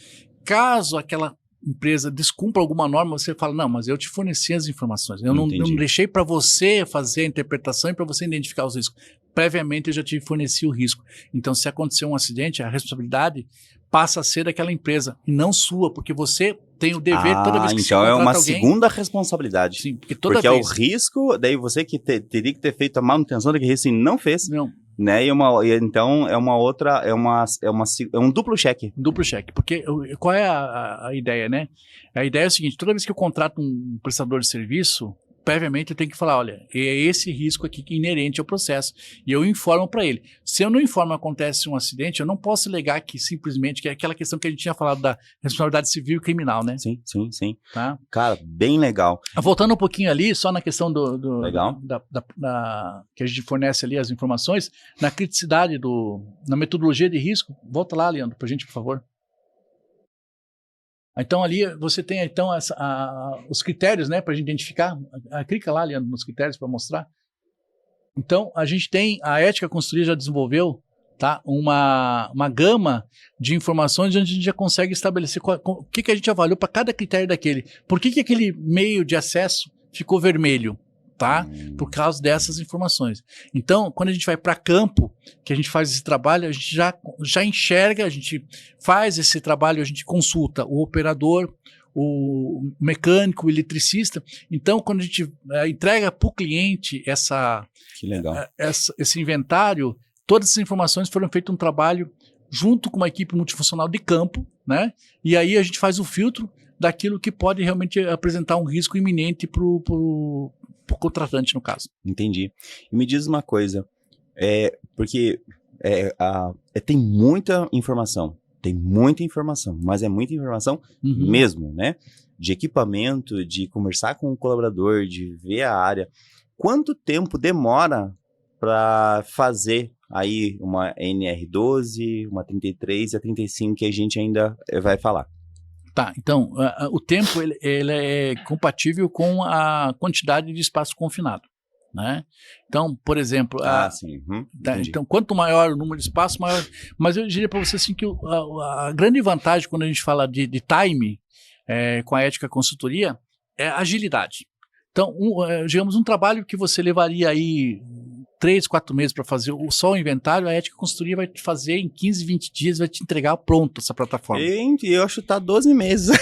caso aquela empresa descumpra alguma norma, você fala, não, mas eu te forneci as informações, eu não deixei para você fazer a interpretação e para você identificar os riscos. Previamente eu já te forneci o risco. Então, se acontecer um acidente, a responsabilidade passa a ser daquela empresa e não sua, porque você tem o dever toda vez que então se é uma alguém, segunda responsabilidade. Sim, porque porque é o risco, daí você que teria que ter feito a manutenção daquele risco e não fez, né? Então é uma outra, é um duplo cheque. Duplo cheque, porque qual é a ideia, né? A ideia é o seguinte, toda vez que eu contrato um prestador de serviço, previamente eu tenho que falar, olha, é esse risco aqui que é inerente ao processo, e eu informo para ele. Se eu não informo, acontece um acidente, eu não posso alegar que simplesmente, que é aquela questão que a gente tinha falado da responsabilidade civil e criminal, né? Sim. Tá? Cara, bem legal. Voltando um pouquinho ali, só na questão legal. que a gente fornece ali as informações, na criticidade na metodologia de risco, volta lá, Leandro, pra gente, por favor. Então, ali você tem então os critérios, né, para a gente identificar. Clica lá, Leandro, nos critérios para mostrar. Então, a gente tem, a Ética Consultoria já desenvolveu, tá, uma gama de informações onde a gente já consegue estabelecer o que a gente avaliou para cada critério daquele. Por que aquele meio de acesso ficou vermelho? Tá? Por causa dessas informações. Então, quando a gente vai para campo, que a gente faz esse trabalho, a gente já enxerga, a gente faz esse trabalho, a gente consulta o operador, o mecânico, o eletricista. Então, quando a gente entrega para o cliente esse inventário, todas essas informações foram feitas um trabalho junto com uma equipe multifuncional de campo, né? E aí a gente faz o filtro daquilo que pode realmente apresentar um risco iminente para o contratante, no caso. Entendi. E me diz uma coisa, porque tem muita informação, mas é muita informação mesmo, né? De equipamento, de conversar com o colaborador, de ver a área. Quanto tempo demora para fazer aí uma NR12, uma 33 e a 35 que a gente ainda vai falar? Tá, então, o tempo ele é compatível com a quantidade de espaço confinado, né? Então, por exemplo... sim. Então, quanto maior o número de espaço, maior... Mas eu diria para você assim, que a grande vantagem quando a gente fala de time com a Ética Consultoria é a agilidade. Então, digamos, um trabalho que você levaria aí 3, 4 meses para fazer só o inventário, a Ética Consultoria vai te fazer em 15, 20 dias, vai te entregar pronto essa plataforma. Eu acho que tá 12 meses.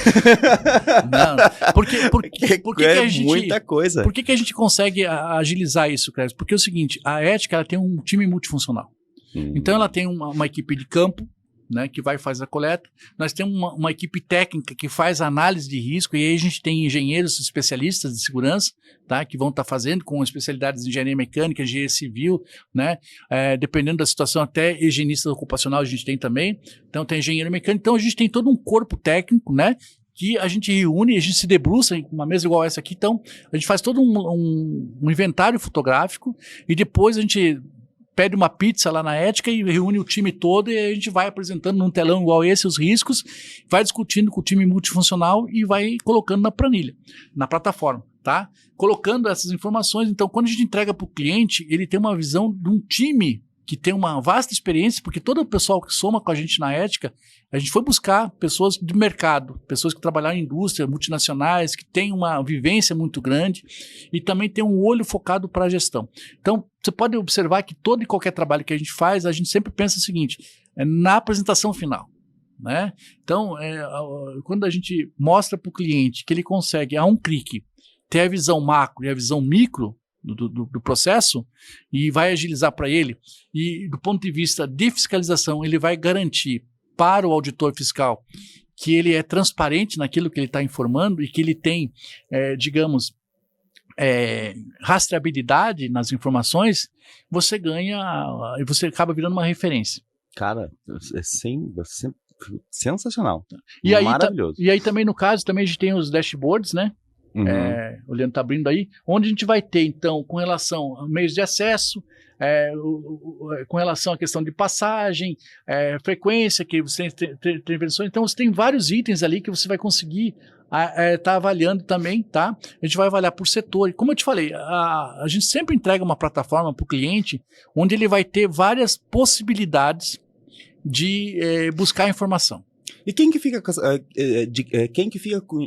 Não, por que a gente, muita coisa. Por que a gente consegue agilizar isso, Clésio? Porque é o seguinte, a Ética ela tem um time multifuncional. Então ela tem uma equipe de campo, né, que vai fazer a coleta. Nós temos uma equipe técnica que faz análise de risco, e aí a gente tem engenheiros especialistas de segurança, tá, que vão estar fazendo com especialidades de engenharia mecânica, engenharia civil, né, dependendo da situação, até higienista ocupacional a gente tem também. Então tem engenheiro mecânico. Então a gente tem todo um corpo técnico, né, que a gente reúne, a gente se debruça em uma mesa igual essa aqui, então a gente faz todo um inventário fotográfico e depois a gente pede uma pizza lá na Ética e reúne o time todo e a gente vai apresentando num telão igual esse os riscos, vai discutindo com o time multifuncional e vai colocando na planilha, na plataforma, tá? Colocando essas informações, então quando a gente entrega para o cliente, ele tem uma visão de um time que tem uma vasta experiência, porque todo o pessoal que soma com a gente na Ética, a gente foi buscar pessoas do mercado, pessoas que trabalharam em indústria, multinacionais, que têm uma vivência muito grande e também tem um olho focado para a gestão. Então, você pode observar que todo e qualquer trabalho que a gente faz, a gente sempre pensa o seguinte, na apresentação final. Né? Então, quando a gente mostra para o cliente que ele consegue, a um clique, ter a visão macro e a visão micro, do processo e vai agilizar para ele e do ponto de vista de fiscalização ele vai garantir para o auditor fiscal que ele é transparente naquilo que ele está informando e que ele tem, digamos, rastreabilidade nas informações, você ganha e você acaba virando uma referência. Cara, sensacional. E aí, maravilhoso. E aí também no caso, também a gente tem os dashboards, né? Uhum. O Leandro está abrindo aí, onde a gente vai ter, então, com relação a meios de acesso, com relação à questão de passagem, frequência, que você tem intervenções. Então, você tem vários itens ali que você vai conseguir tá avaliando também, tá? A gente vai avaliar por setor. E como eu te falei, a gente sempre entrega uma plataforma para o cliente onde ele vai ter várias possibilidades de buscar informação. E quem que fica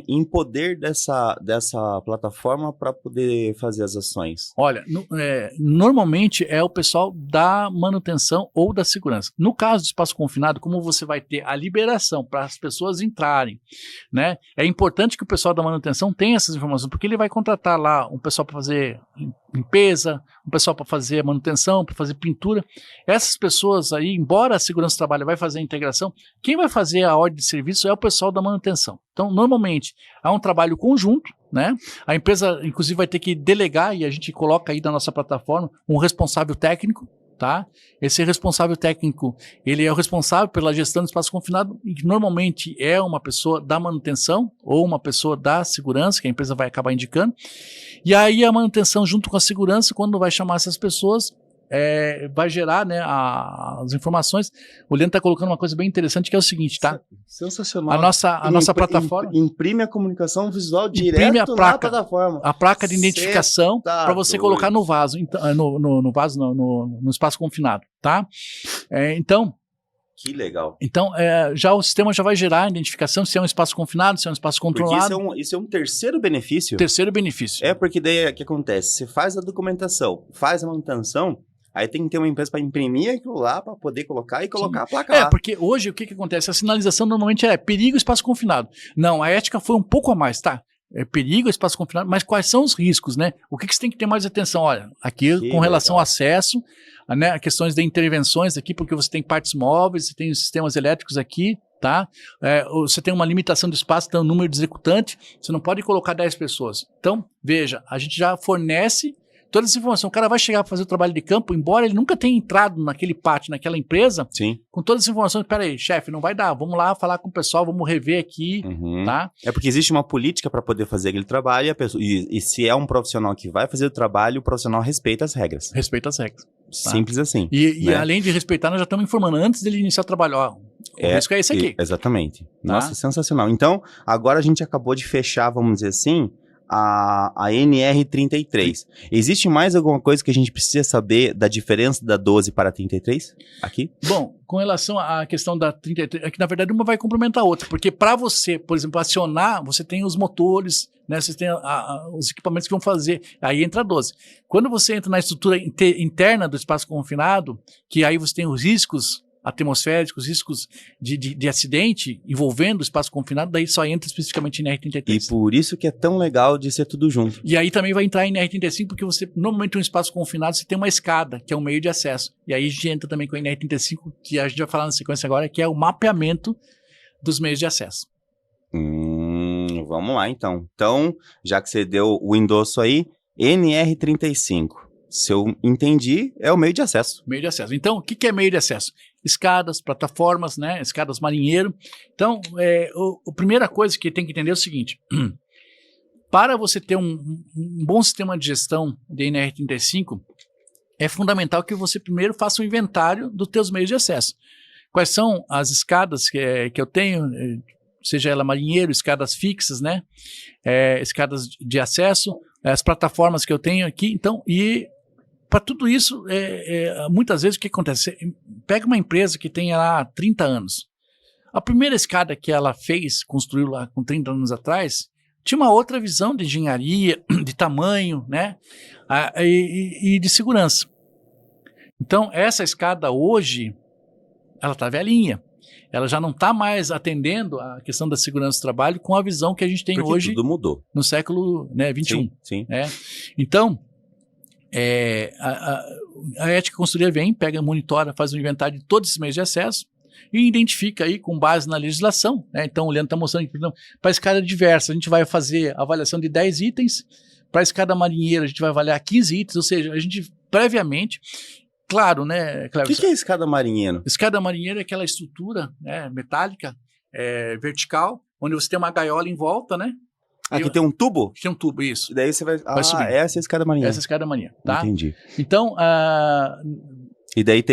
em poder dessa plataforma para poder fazer as ações? Olha, normalmente é o pessoal da manutenção ou da segurança. No caso do espaço confinado, como você vai ter a liberação para as pessoas entrarem, né? É importante que o pessoal da manutenção tenha essas informações, porque ele vai contratar lá um pessoal para fazer limpeza, um pessoal para fazer manutenção, para fazer pintura. Essas pessoas aí, embora a segurança do trabalho vai fazer a integração, quem vai fazer a ordem de serviço é o pessoal da manutenção. Então, normalmente, há um trabalho conjunto, né? A empresa, inclusive, vai ter que delegar, e a gente coloca aí na nossa plataforma, um responsável técnico, tá? Esse responsável técnico, ele é o responsável pela gestão do espaço confinado, e normalmente é uma pessoa da manutenção ou uma pessoa da segurança, que a empresa vai acabar indicando. E aí a manutenção junto com a segurança, quando vai chamar essas pessoas, vai gerar, né, as informações. O Leandro está colocando uma coisa bem interessante, que é o seguinte, tá? Sensacional. A nossa plataforma imprime a comunicação visual direto na plataforma. A placa de identificação para você colocar no vaso, no espaço confinado, tá? Então, que legal. Então, já o sistema já vai gerar a identificação se é um espaço confinado, se é um espaço controlado. Porque isso é um terceiro benefício. Terceiro benefício. Porque daí o que acontece? Você faz a documentação, faz a manutenção, aí tem que ter uma empresa para imprimir aquilo lá, para poder colocar e colocar a placa lá. Porque hoje o que acontece? A sinalização normalmente é perigo, espaço confinado. Não, a ética foi um pouco a mais, tá? Perigo, espaço confinado, mas quais são os riscos, né? O que você tem que ter mais atenção? Olha, aqui com relação ao acesso, né, questões de intervenções aqui, porque você tem partes móveis, você tem os sistemas elétricos aqui, tá? Você tem uma limitação de espaço, tem um número de executante, você não pode colocar 10 pessoas. Então, veja, a gente já fornece toda essa informação. O cara vai chegar para fazer o trabalho de campo, embora ele nunca tenha entrado naquele pátio, naquela empresa, sim, com todas as informações. Peraí, chefe, não vai dar, vamos lá falar com o pessoal, vamos rever aqui, tá? Porque existe uma política para poder fazer aquele trabalho e se é um profissional que vai fazer o trabalho, o profissional respeita as regras. Respeita as regras. Tá? Simples assim. E além de respeitar, nós já estamos informando antes dele iniciar o trabalho. Ó, o risco é esse aqui. Exatamente. Nossa, sensacional. Então, agora a gente acabou de fechar, vamos dizer assim, a NR33. Existe mais alguma coisa que a gente precisa saber da diferença da 12 para a 33 aqui? Bom, com relação à questão da 33, é que na verdade uma vai complementar a outra, porque para você, por exemplo, acionar, você tem os motores, né, você tem os equipamentos que vão fazer, aí entra a 12. Quando você entra na estrutura interna do espaço confinado, que aí você tem os riscos atmosféricos, riscos de acidente envolvendo o espaço confinado, daí só entra especificamente em NR33. E por isso que é tão legal de ser tudo junto. E aí também vai entrar em NR35, porque você, normalmente, um espaço confinado, você tem uma escada, que é um meio de acesso. E aí a gente entra também com a NR35, que a gente vai falar na sequência agora, que é o mapeamento dos meios de acesso. Vamos lá, então. Então, já que você deu o endosso aí, NR35. Se eu entendi, é o meio de acesso. Meio de acesso. Então, o que é meio de acesso? escadas, plataformas, né? Escadas marinheiro. Então, a primeira coisa que tem que entender é o seguinte: para você ter um bom sistema de gestão de NR35, é fundamental que você primeiro faça um inventário dos teus meios de acesso. Quais são as escadas que eu tenho, seja ela marinheiro, escadas fixas, né? Escadas de acesso, as plataformas que eu tenho aqui. Então, e para tudo isso, muitas vezes o que acontece? Pega uma empresa que tem lá 30 anos. A primeira escada que ela construiu lá com 30 anos atrás, tinha uma outra visão de engenharia, de tamanho, né? E de segurança. Então, essa escada hoje, ela está velhinha. Ela já não está mais atendendo a questão da segurança do trabalho com a visão que a gente tem Porque hoje tudo mudou. No século 21. Sim. Então, a ética consultoria pega, monitora, faz um inventário de todos esses meios de acesso e identifica aí com base na legislação, né? Então o Leandro está mostrando aqui, para a escada diversa, a gente vai fazer avaliação de 10 itens, para a escada marinheira a gente vai avaliar 15 itens, ou seja, a gente previamente, claro, né? O que é escada marinheira? Escada marinheira é aquela estrutura, né, metálica, vertical, onde você tem uma gaiola em volta, né? Aqui tem um tubo? Tem um tubo, isso. E daí você vai subir. Essa é a escada marinheira. Essa é a escada marinheira, tá? Entendi. Então, E daí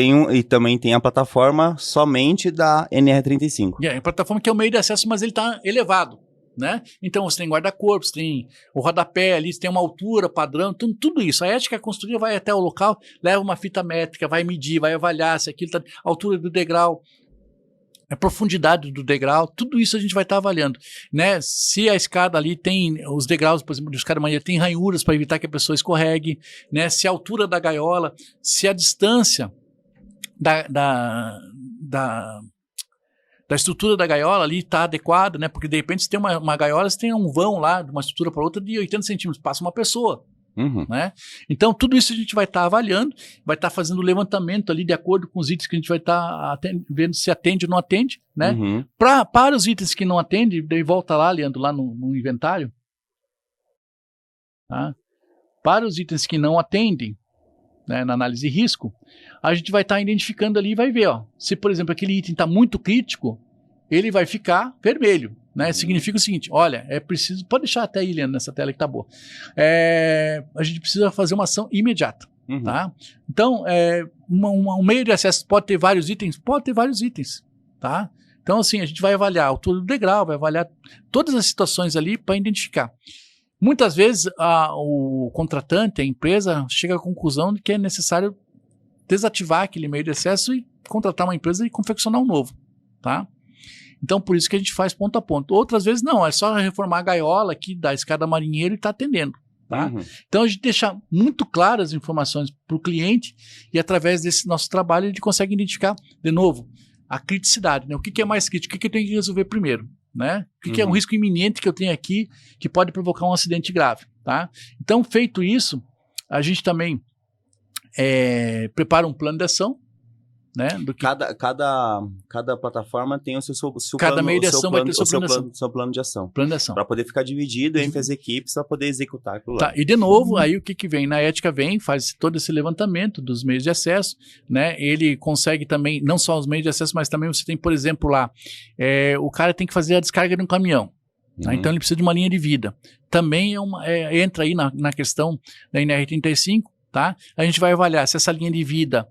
também tem a plataforma somente da NR35. A plataforma que é o meio de acesso, mas ele está elevado, né? Então você tem guarda-corpo, você tem o rodapé ali, você tem uma altura padrão, tudo isso. A ética consultoria vai até o local, leva uma fita métrica, vai medir, vai avaliar se aquilo está a altura do degrau, a profundidade do degrau, tudo isso a gente vai estar avaliando, né? Se a escada ali tem os degraus, por exemplo, de escada marinheira, tem ranhuras para evitar que a pessoa escorregue, né? Se a altura da gaiola, se a distância da estrutura da gaiola ali está adequada, né? Porque de repente se tem uma gaiola, você tem um vão lá de uma estrutura para outra de 80 centímetros, passa uma pessoa. Né? Então, tudo isso a gente vai estar avaliando, vai estar fazendo o levantamento ali de acordo com os itens que a gente vai estar vendo se atende ou não atende, né? Para os itens que não atendem, daí volta lá, Leandro, lá no inventário. Tá? Para os itens que não atendem, né, na análise de risco, a gente vai estar identificando ali e vai ver, ó, se, por exemplo, aquele item está muito crítico, ele vai ficar vermelho. Né? Significa o seguinte, olha, é preciso, pode deixar até aí, Leandro, nessa tela que tá boa, a gente precisa fazer uma ação imediata, tá? Então, um meio de acesso pode ter vários itens? Pode ter vários itens, tá? Então, assim, a gente vai avaliar a altura do degrau, vai avaliar todas as situações ali para identificar. Muitas vezes, o contratante, a empresa, chega à conclusão de que é necessário desativar aquele meio de acesso e contratar uma empresa e confeccionar um novo, tá? Então, por isso que a gente faz ponto a ponto. Outras vezes, não, é só reformar a gaiola aqui da escada marinheira e está atendendo. Tá? Então, a gente deixa muito claras as informações para o cliente e, através desse nosso trabalho, a gente consegue identificar, de novo, a criticidade. Né? O que é mais crítico? O que eu tenho que resolver primeiro? Né? O que é um risco iminente que eu tenho aqui que pode provocar um acidente grave? Tá? Então, feito isso, a gente também prepara um plano de ação. Né? Cada plataforma tem o seu cada plano, meio de ação vai ter seu plano de ação. Plano de ação. Para poder ficar dividido entre as equipes para poder executar aquilo lá. Tá, e de novo, aí o que vem? Na ética faz todo esse levantamento dos meios de acesso, né? Ele consegue também, não só os meios de acesso, mas também você tem, por exemplo, lá, o cara tem que fazer a descarga de um caminhão. Tá? Então ele precisa de uma linha de vida. Também entra aí na questão da NR35, tá? A gente vai avaliar se essa linha de vida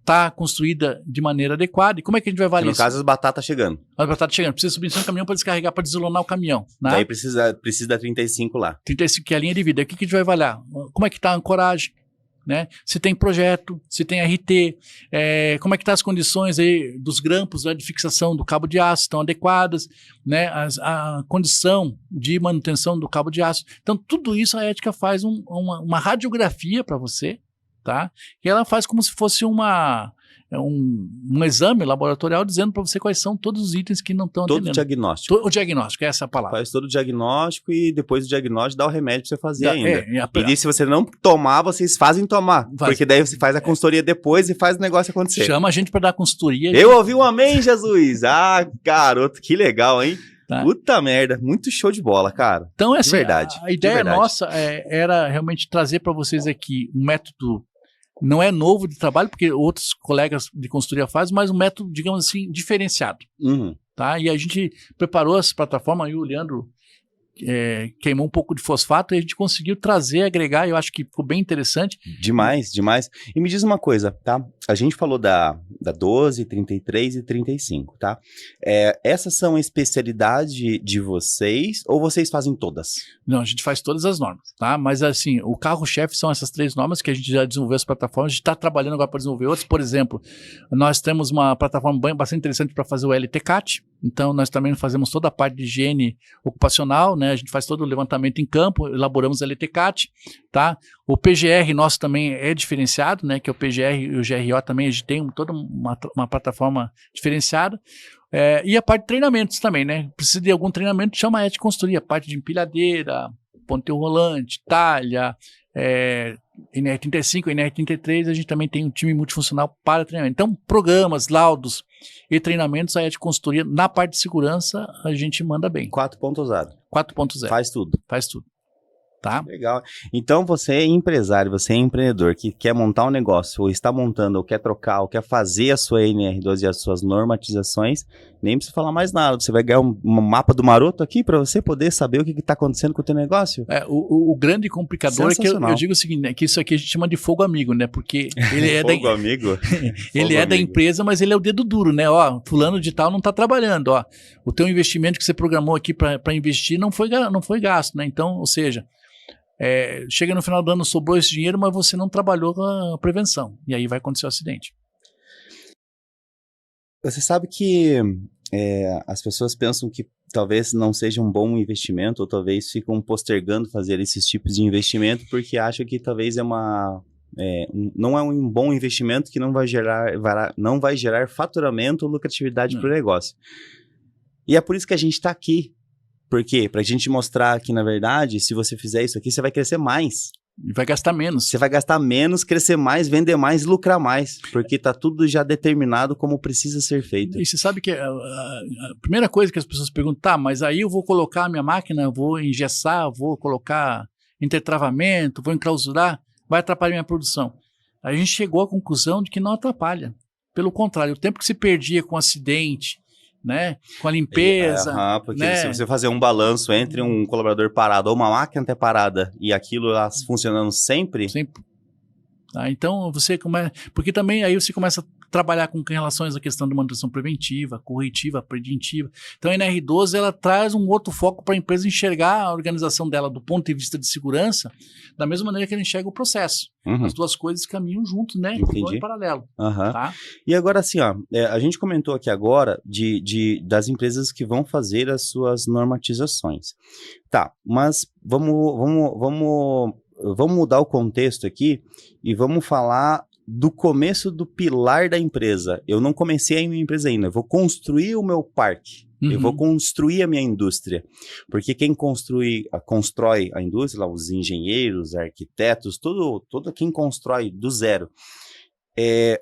está construída de maneira adequada. E como é que a gente vai avaliar isso? No caso, as batatas chegando. As batatas chegando. Precisa subir no caminhão para descarregar, para desalonar o caminhão. Né? Daí precisa da 35 lá. 35, que é a linha de vida. O que a gente vai avaliar? Como é que está a ancoragem? Né? Se tem projeto, se tem RT, como é que estão as condições aí dos grampos, de fixação do cabo de aço estão adequadas, né? A condição de manutenção do cabo de aço. Então, tudo isso a ética faz uma radiografia para você, tá? E ela faz como se fosse um exame laboratorial dizendo para você quais são todos os itens que não estão atendendo. Todo o diagnóstico. O diagnóstico, é essa a palavra. Faz todo o diagnóstico e depois do diagnóstico dá o remédio para você fazer ainda. E se você não tomar, vocês fazem tomar. Porque daí você faz a consultoria depois e faz o negócio acontecer. Chama a gente para dar consultoria. Eu ouvi um amém, Jesus! Ah, garoto, que legal, hein? Tá. Puta merda, muito show de bola, cara. Então, assim, verdade, a ideia nossa era realmente trazer para vocês aqui um método Não é novo de trabalho, porque outros colegas de consultoria fazem, mas um método, digamos assim, diferenciado. Tá? E a gente preparou essa plataforma, e o Leandro queimou um pouco de fosfato e a gente conseguiu trazer, agregar, eu acho que ficou bem interessante. Demais, demais. E me diz uma coisa, tá? A gente falou da 12, 33 e 35, tá? Essas são a especialidade de vocês ou vocês fazem todas? Não, a gente faz todas as normas, tá? Mas assim, o carro-chefe são essas 3 normas que a gente já desenvolveu as plataformas, a gente está trabalhando agora para desenvolver outras. Por exemplo, nós temos uma plataforma bastante interessante para fazer o LTCAT, então nós também fazemos toda a parte de higiene ocupacional, né? A gente faz todo o levantamento em campo, elaboramos o LTCAT, tá? O PGR nosso também é diferenciado, né? Que é o PGR e o GRO também, a gente tem toda uma plataforma diferenciada. E a parte de treinamentos também, né? Precisa de algum treinamento, chama a ET Consultoria, parte de empilhadeira, ponteiro rolante, talha, NR35, NR33, a gente também tem um time multifuncional para treinamento. Então, programas, laudos e treinamentos, a ET Consultoria, na parte de segurança, a gente manda bem. 4.0. 4.0. Faz tudo. Faz tudo. Tá? Legal. Então você é empresário, você é empreendedor que quer montar um negócio, ou está montando, ou quer trocar, ou quer fazer a sua NR12 e as suas normatizações, nem precisa falar mais nada. Você vai ganhar um mapa do maroto aqui para você poder saber o que está acontecendo com o teu negócio. O grande complicador é que eu digo o seguinte, né, que isso aqui a gente chama de fogo amigo, né? Porque ele é fogo amigo? Ele é da empresa, mas ele é o dedo duro, né? Ó, fulano de tal não está trabalhando, ó. O teu investimento que você programou aqui para investir não foi gasto, né? Então, ou seja, chega no final do ano, sobrou esse dinheiro, mas você não trabalhou com a prevenção. E aí vai acontecer o acidente. Você sabe que as pessoas pensam que talvez não seja um bom investimento, ou talvez ficam postergando fazer esses tipos de investimento, porque acham que talvez não é um bom investimento que não vai gerar faturamento ou lucratividade para o negócio. E é por isso que a gente está aqui. Por quê? Para a gente mostrar que, na verdade, se você fizer isso aqui, você vai crescer mais. E vai gastar menos. Você vai gastar menos, crescer mais, vender mais, lucrar mais. Porque está tudo já determinado como precisa ser feito. E você sabe que a primeira coisa que as pessoas perguntam, tá, mas aí eu vou colocar a minha máquina, vou engessar, vou colocar intertravamento, vou enclausurar, vai atrapalhar minha produção. A gente chegou à conclusão de que não atrapalha. Pelo contrário, o tempo que se perdia com acidente, né, com a limpeza. Porque né? Se você fazer um balanço entre um colaborador parado ou uma máquina até parada e aquilo lá funcionando sempre. Tá, então você começa. Porque também aí você começa a trabalhar com relações à questão de manutenção preventiva, corretiva, preventiva. Então a NR12 ela traz um outro foco para a empresa enxergar a organização dela do ponto de vista de segurança, da mesma maneira que ela enxerga o processo. As duas coisas caminham juntos, né? Em paralelo. Tá? E agora assim, ó, a gente comentou aqui agora das empresas que vão fazer as suas normatizações. Tá, mas vamos mudar o contexto aqui e vamos falar do começo do pilar da empresa. Eu não comecei a minha empresa ainda, eu vou construir o meu parque. Eu vou construir a minha indústria, porque quem constrói a indústria, lá, os engenheiros, arquitetos, todo quem constrói do zero.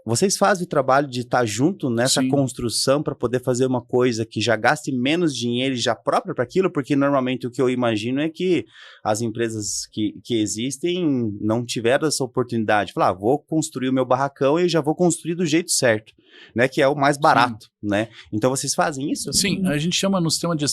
Vocês fazem o trabalho de estar junto nessa construção para poder fazer uma coisa que já gaste menos dinheiro e já própria para aquilo, porque normalmente o que eu imagino é que as empresas que existem não tiveram essa oportunidade. Falar, vou construir o meu barracão e eu já vou construir do jeito certo, né? Que é o mais barato, né? Então vocês fazem isso? Sim, a gente chama no sistema de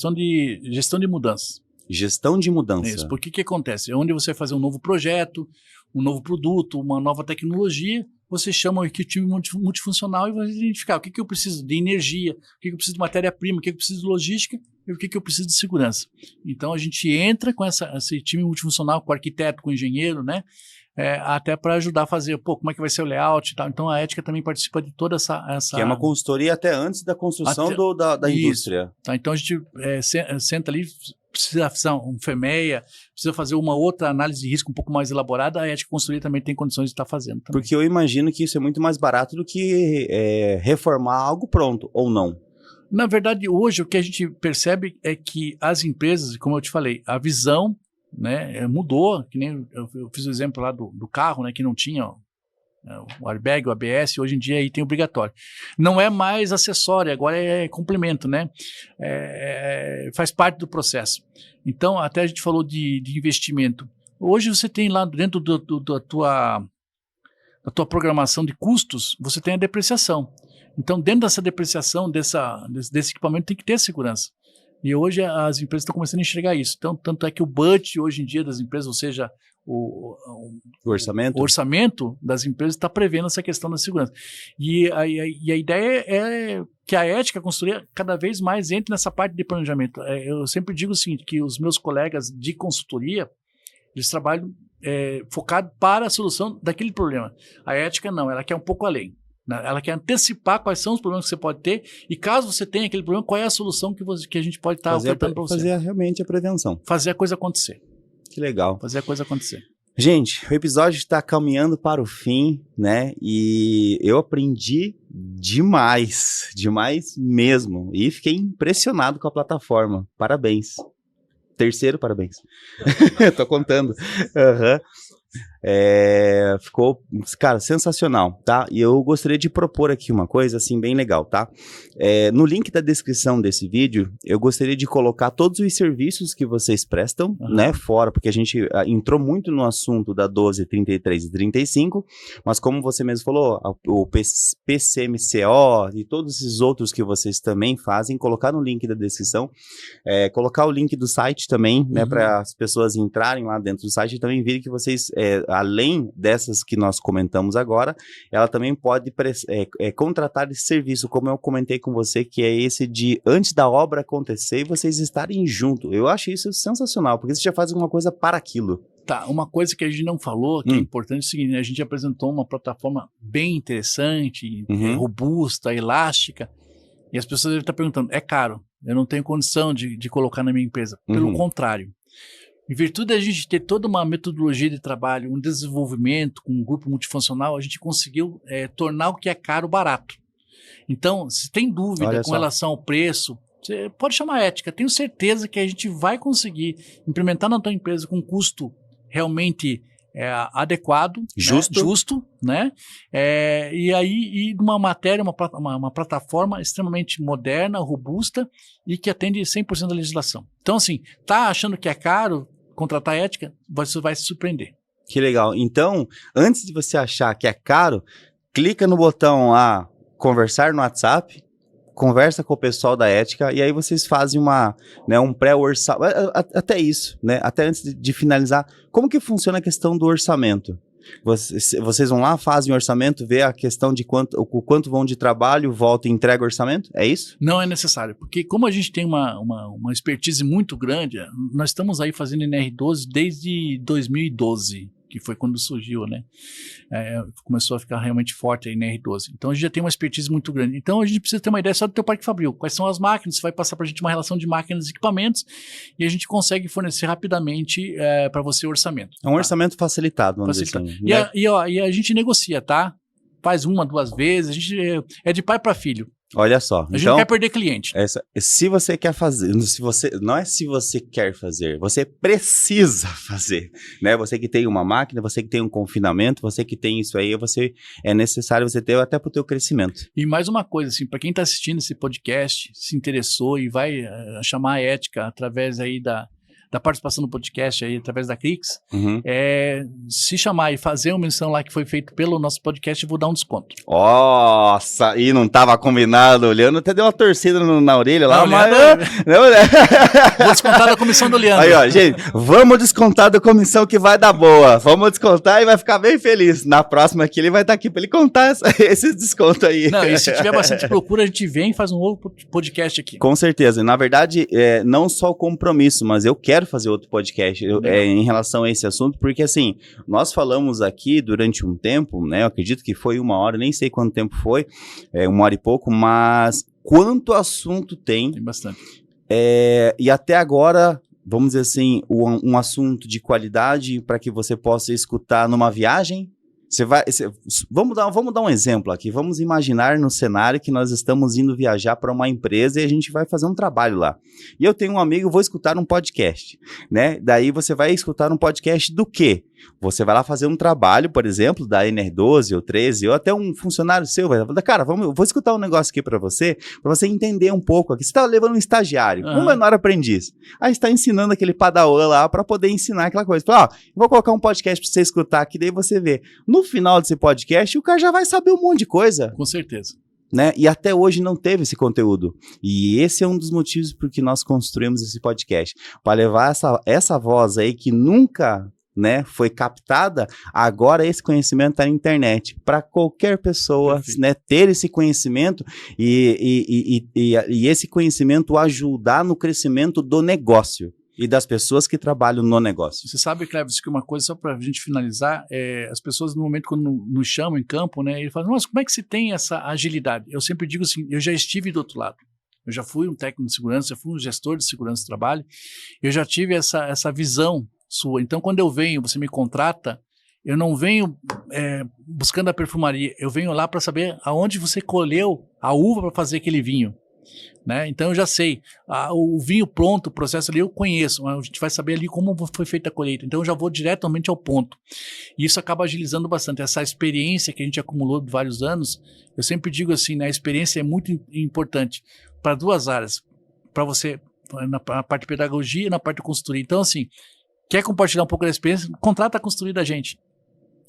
gestão de mudanças. Gestão de mudança. Isso, porque o que acontece? É onde você vai fazer um novo projeto, um novo produto, uma nova tecnologia, você chama o time multifuncional e vai identificar o que eu preciso de energia, o que eu preciso de matéria-prima, o que eu preciso de logística e o que eu preciso de segurança. Então a gente entra com esse time multifuncional, com o arquiteto, com o engenheiro, né? Até para ajudar a fazer, como é que vai ser o layout e tal. Então a ética também participa de toda essa... Que é uma consultoria até antes da construção da indústria. Tá, então a gente senta ali, precisa fazer um FEMEA, precisa fazer uma outra análise de risco um pouco mais elaborada, a ética consultoria também tem condições de estar fazendo. Também. Porque eu imagino que isso é muito mais barato do que reformar algo pronto, ou não? Na verdade, hoje o que a gente percebe é que as empresas, como eu te falei, a visão, né, mudou, que nem eu fiz o exemplo lá do carro, né, que não tinha o airbag, o ABS, hoje em dia aí tem obrigatório. Não é mais acessório, agora é complemento, né? Faz parte do processo. Então, até a gente falou de investimento. Hoje você tem lá dentro da tua programação de custos, você tem a depreciação. Então, dentro dessa depreciação desse equipamento tem que ter segurança. E hoje as empresas estão começando a enxergar isso. Então, tanto é que o budget hoje em dia das empresas, ou seja, o orçamento das empresas está prevendo essa questão da segurança. E a ideia é que a ética, a consultoria, cada vez mais entre nessa parte de planejamento. Eu sempre digo o seguinte, que os meus colegas de consultoria, eles trabalham focado para a solução daquele problema. A ética não, ela quer um pouco além. Ela quer antecipar quais são os problemas que você pode ter e caso você tenha aquele problema, qual é a solução que a gente pode estar ofertando para você. Fazer realmente a prevenção. Fazer a coisa acontecer. Que legal. Fazer a coisa acontecer. Gente, o episódio está caminhando para o fim, né? E eu aprendi demais mesmo. E fiquei impressionado com a plataforma. Parabéns. Terceiro, parabéns. Tô contando. Ficou, cara, sensacional, tá? E eu gostaria de propor aqui uma coisa, assim, bem legal, tá? No link da descrição desse vídeo, eu gostaria de colocar todos os serviços que vocês prestam, né, fora, porque a gente entrou muito no assunto da 12, 33 e 35, mas como você mesmo falou, o PCMCO e todos esses outros que vocês também fazem, colocar no link da descrição, colocar o link do site também, né, para as pessoas entrarem lá dentro do site e também virem que vocês além dessas que nós comentamos agora, ela também pode contratar esse serviço, como eu comentei com você, que é esse de antes da obra acontecer e vocês estarem juntos. Eu acho isso sensacional, porque você já faz uma coisa para aquilo. Tá, uma coisa que a gente não falou, que é importante, é o seguinte, né? A gente apresentou uma plataforma bem interessante, robusta, elástica, e as pessoas devem estar perguntando, é caro, eu não tenho condição de colocar na minha empresa. Pelo contrário. Em virtude da gente ter toda uma metodologia de trabalho, um desenvolvimento com um grupo multifuncional, a gente conseguiu tornar o que é caro barato. Então, se tem dúvida com relação ao preço, você pode chamar a ética. Tenho certeza que a gente vai conseguir implementar na tua empresa com um custo realmente adequado, justo, né? E aí, uma matéria, uma plataforma extremamente moderna, robusta e que atende 100% da legislação. Então, assim, tá achando que é caro contratar ética, você vai se surpreender. Que legal. Então, antes de você achar que é caro, clica no botão lá, conversar no WhatsApp, conversa com o pessoal da ética e aí vocês fazem um pré-orçamento, até isso, né? Até antes de finalizar, como que funciona a questão do orçamento? Vocês vão lá, fazem o orçamento, vê a questão de o quanto vão de trabalho, volta e entrega o orçamento? É isso? Não é necessário, porque como a gente tem uma expertise muito grande, nós estamos aí fazendo NR12 desde 2012, que foi quando surgiu, né? Começou a ficar realmente forte a NR12. Então a gente já tem uma expertise muito grande. Então a gente precisa ter uma ideia só do teu parque fabril. Quais são as máquinas? Você vai passar para a gente uma relação de máquinas e equipamentos e a gente consegue fornecer rapidamente para você o orçamento. É um orçamento facilitado, vamos dizer assim. E a gente negocia, tá? Faz 1, 2 vezes, a gente é de pai para filho. Olha só. A gente não quer perder cliente. Se você quer fazer, não é se você quer fazer, você precisa fazer, né? Você que tem uma máquina, você que tem um confinamento, você que tem isso aí, é necessário você ter até para o teu crescimento. E mais uma coisa, assim, para quem está assistindo esse podcast, se interessou e vai chamar a ética através aí da participação no podcast aí, através da Crix, se chamar e fazer uma menção lá que foi feito pelo nosso podcast, eu vou dar um desconto. Nossa, e não tava combinado, olhando, até deu uma torcida na orelha lá, mas... Vou descontar da comissão do Leandro. Aí, ó, gente, vamos descontar da comissão que vai dar boa, vamos descontar e vai ficar bem feliz. Na próxima aqui, ele vai estar aqui para ele contar esses descontos aí. Não, e se tiver bastante procura, a gente vem e faz um novo podcast aqui. Com certeza, na verdade, não só o compromisso, mas eu quero fazer outro podcast em relação a esse assunto, porque assim, nós falamos aqui durante um tempo, né, eu acredito que foi 1 hora, nem sei quanto tempo foi, 1 hora e pouco, mas quanto assunto tem. Tem bastante. E até agora, vamos dizer assim, um assunto de qualidade para que você possa escutar numa viagem. Vamos dar um exemplo aqui. Vamos imaginar no cenário que nós estamos indo viajar para uma empresa e a gente vai fazer um trabalho lá. E eu tenho um amigo, vou escutar um podcast, né? Daí você vai escutar um podcast do quê? Você vai lá fazer um trabalho, por exemplo, da NR12 ou 13, ou até um funcionário seu vai falar, cara, vou escutar um negócio aqui para você entender um pouco aqui. Você está levando um estagiário, um menor aprendiz. Aí está ensinando aquele padawan lá para poder ensinar aquela coisa. Fala, vou colocar um podcast para você escutar aqui, daí você vê. No final desse podcast, o cara já vai saber um monte de coisa. Com certeza. Né? E até hoje não teve esse conteúdo. E esse é um dos motivos por que nós construímos esse podcast. Para levar essa voz aí que nunca, né, foi captada, agora esse conhecimento está na internet. Para qualquer pessoa, né, ter esse conhecimento e esse conhecimento ajudar no crescimento do negócio. E das pessoas que trabalham no negócio. Você sabe, Cleves, que uma coisa, só para a gente finalizar, as pessoas no momento quando nos chamam em campo, né, eles falam, mas como é que se tem essa agilidade? Eu sempre digo assim, eu já estive do outro lado. Eu já fui um técnico de segurança, já fui um gestor de segurança do trabalho, eu já tive essa visão sua. Então, quando eu venho, você me contrata, eu não venho buscando a perfumaria, eu venho lá para saber aonde você colheu a uva para fazer aquele vinho. Né? Então eu já sei, o vinho pronto, o processo ali eu conheço, a gente vai saber ali como foi feita a colheita, então eu já vou diretamente ao ponto, e isso acaba agilizando bastante, essa experiência que a gente acumulou de vários anos, eu sempre digo assim, né, a experiência é muito importante para duas áreas, para você, na parte de pedagogia e na parte de consultoria, então assim, quer compartilhar um pouco da experiência, contrata a consultoria da gente.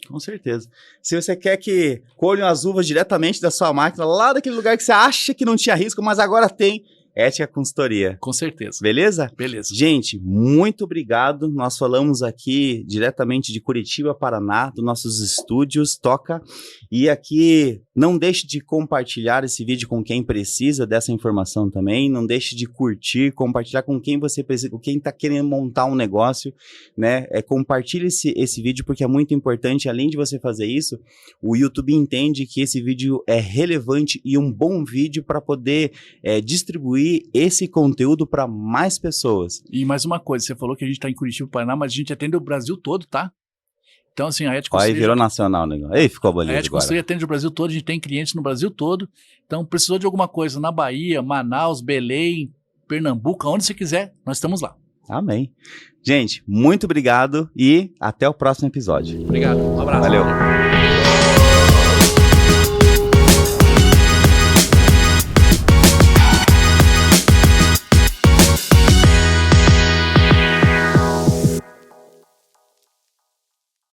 Com certeza. Se você quer que colham as uvas diretamente da sua máquina, lá daquele lugar que você acha que não tinha risco, mas agora tem, Ética Consultoria. Com certeza. Beleza? Beleza. Gente, muito obrigado. Nós falamos aqui diretamente de Curitiba, Paraná, dos nossos estúdios Toca. E aqui, não deixe de compartilhar esse vídeo com quem precisa dessa informação também. Não deixe de curtir, compartilhar com quem você precisa, com quem está querendo montar um negócio, né? Compartilhe esse vídeo porque é muito importante. Além de você fazer isso, o YouTube entende que esse vídeo é relevante e um bom vídeo para poder distribuir esse conteúdo para mais pessoas. E mais uma coisa, você falou que a gente está em Curitiba, Paraná, mas a gente atende o Brasil todo, tá? Então, assim, a Ética Aí virou nacional o negócio. Aí ficou bonito. A Ética Consultoria atende o Brasil todo, a gente tem clientes no Brasil todo. Então, precisou de alguma coisa na Bahia, Manaus, Belém, Pernambuco, onde você quiser, nós estamos lá. Amém. Gente, muito obrigado e até o próximo episódio. Obrigado, um abraço. Valeu.